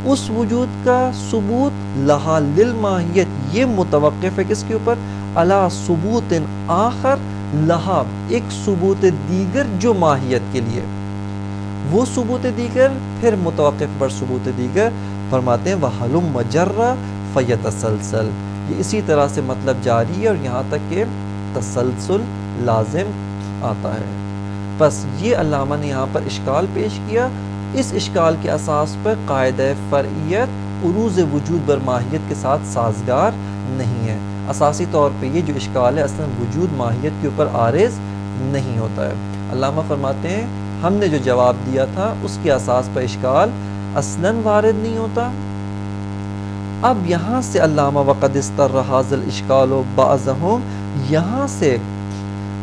اس وجود کا ثبوت لہا للماہیت یہ متوقف ہے کس کے اوپر؟ علی ثبوت آخر لہا، ایک ثبوت دیگر جو ماہیت کے لیے، وہ ثبوت دیگر پھر متوقف پر ثبوت دیگر۔ فرماتے ہیں وَحَلُمَّ جَرَّ فَيَتَسَلْسَلْ، یہ اسی طرح سے مطلب جاری ہے اور یہاں تک کہ تسلسل لازم آتا ہے۔ بس یہ علامہ نے یہاں پر اشکال پیش کیا، اس اشکال کے اساس پر قاعدہ فرعیت عروض وجود بر ماہیت کے ساتھ سازگار نہیں ہے۔ اساسی طور پہ یہ جو اشکال ہے اصلاً وجود ماہیت کے اوپر عارض نہیں ہوتا ہے۔ علامہ فرماتے ہیں ہم نے جو جواب دیا تھا اس کے اساس پر اشکال اصلاً وارد نہیں ہوتا۔ اب یہاں سے علامہ وقد استر ھذا الاشکال بعضهم، یہاں سے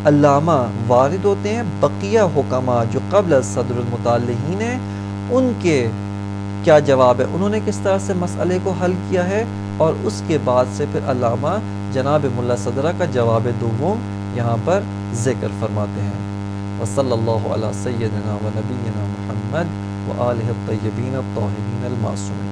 علامہ وارد ہوتے ہیں بقیہ حکماء جو قبل صدر المتعلقین ہیں، ان کے کیا جواب ہے، انہوں نے کس طرح سے مسئلے کو حل کیا ہے، اور اس کے بعد سے پھر علامہ جناب ملا صدرہ کا جواب دوم یہاں پر ذکر فرماتے ہیں۔ وصلی اللہ علی سیدنا و نبینا محمد و آلہ الطیبین الطاہرین المعصومین۔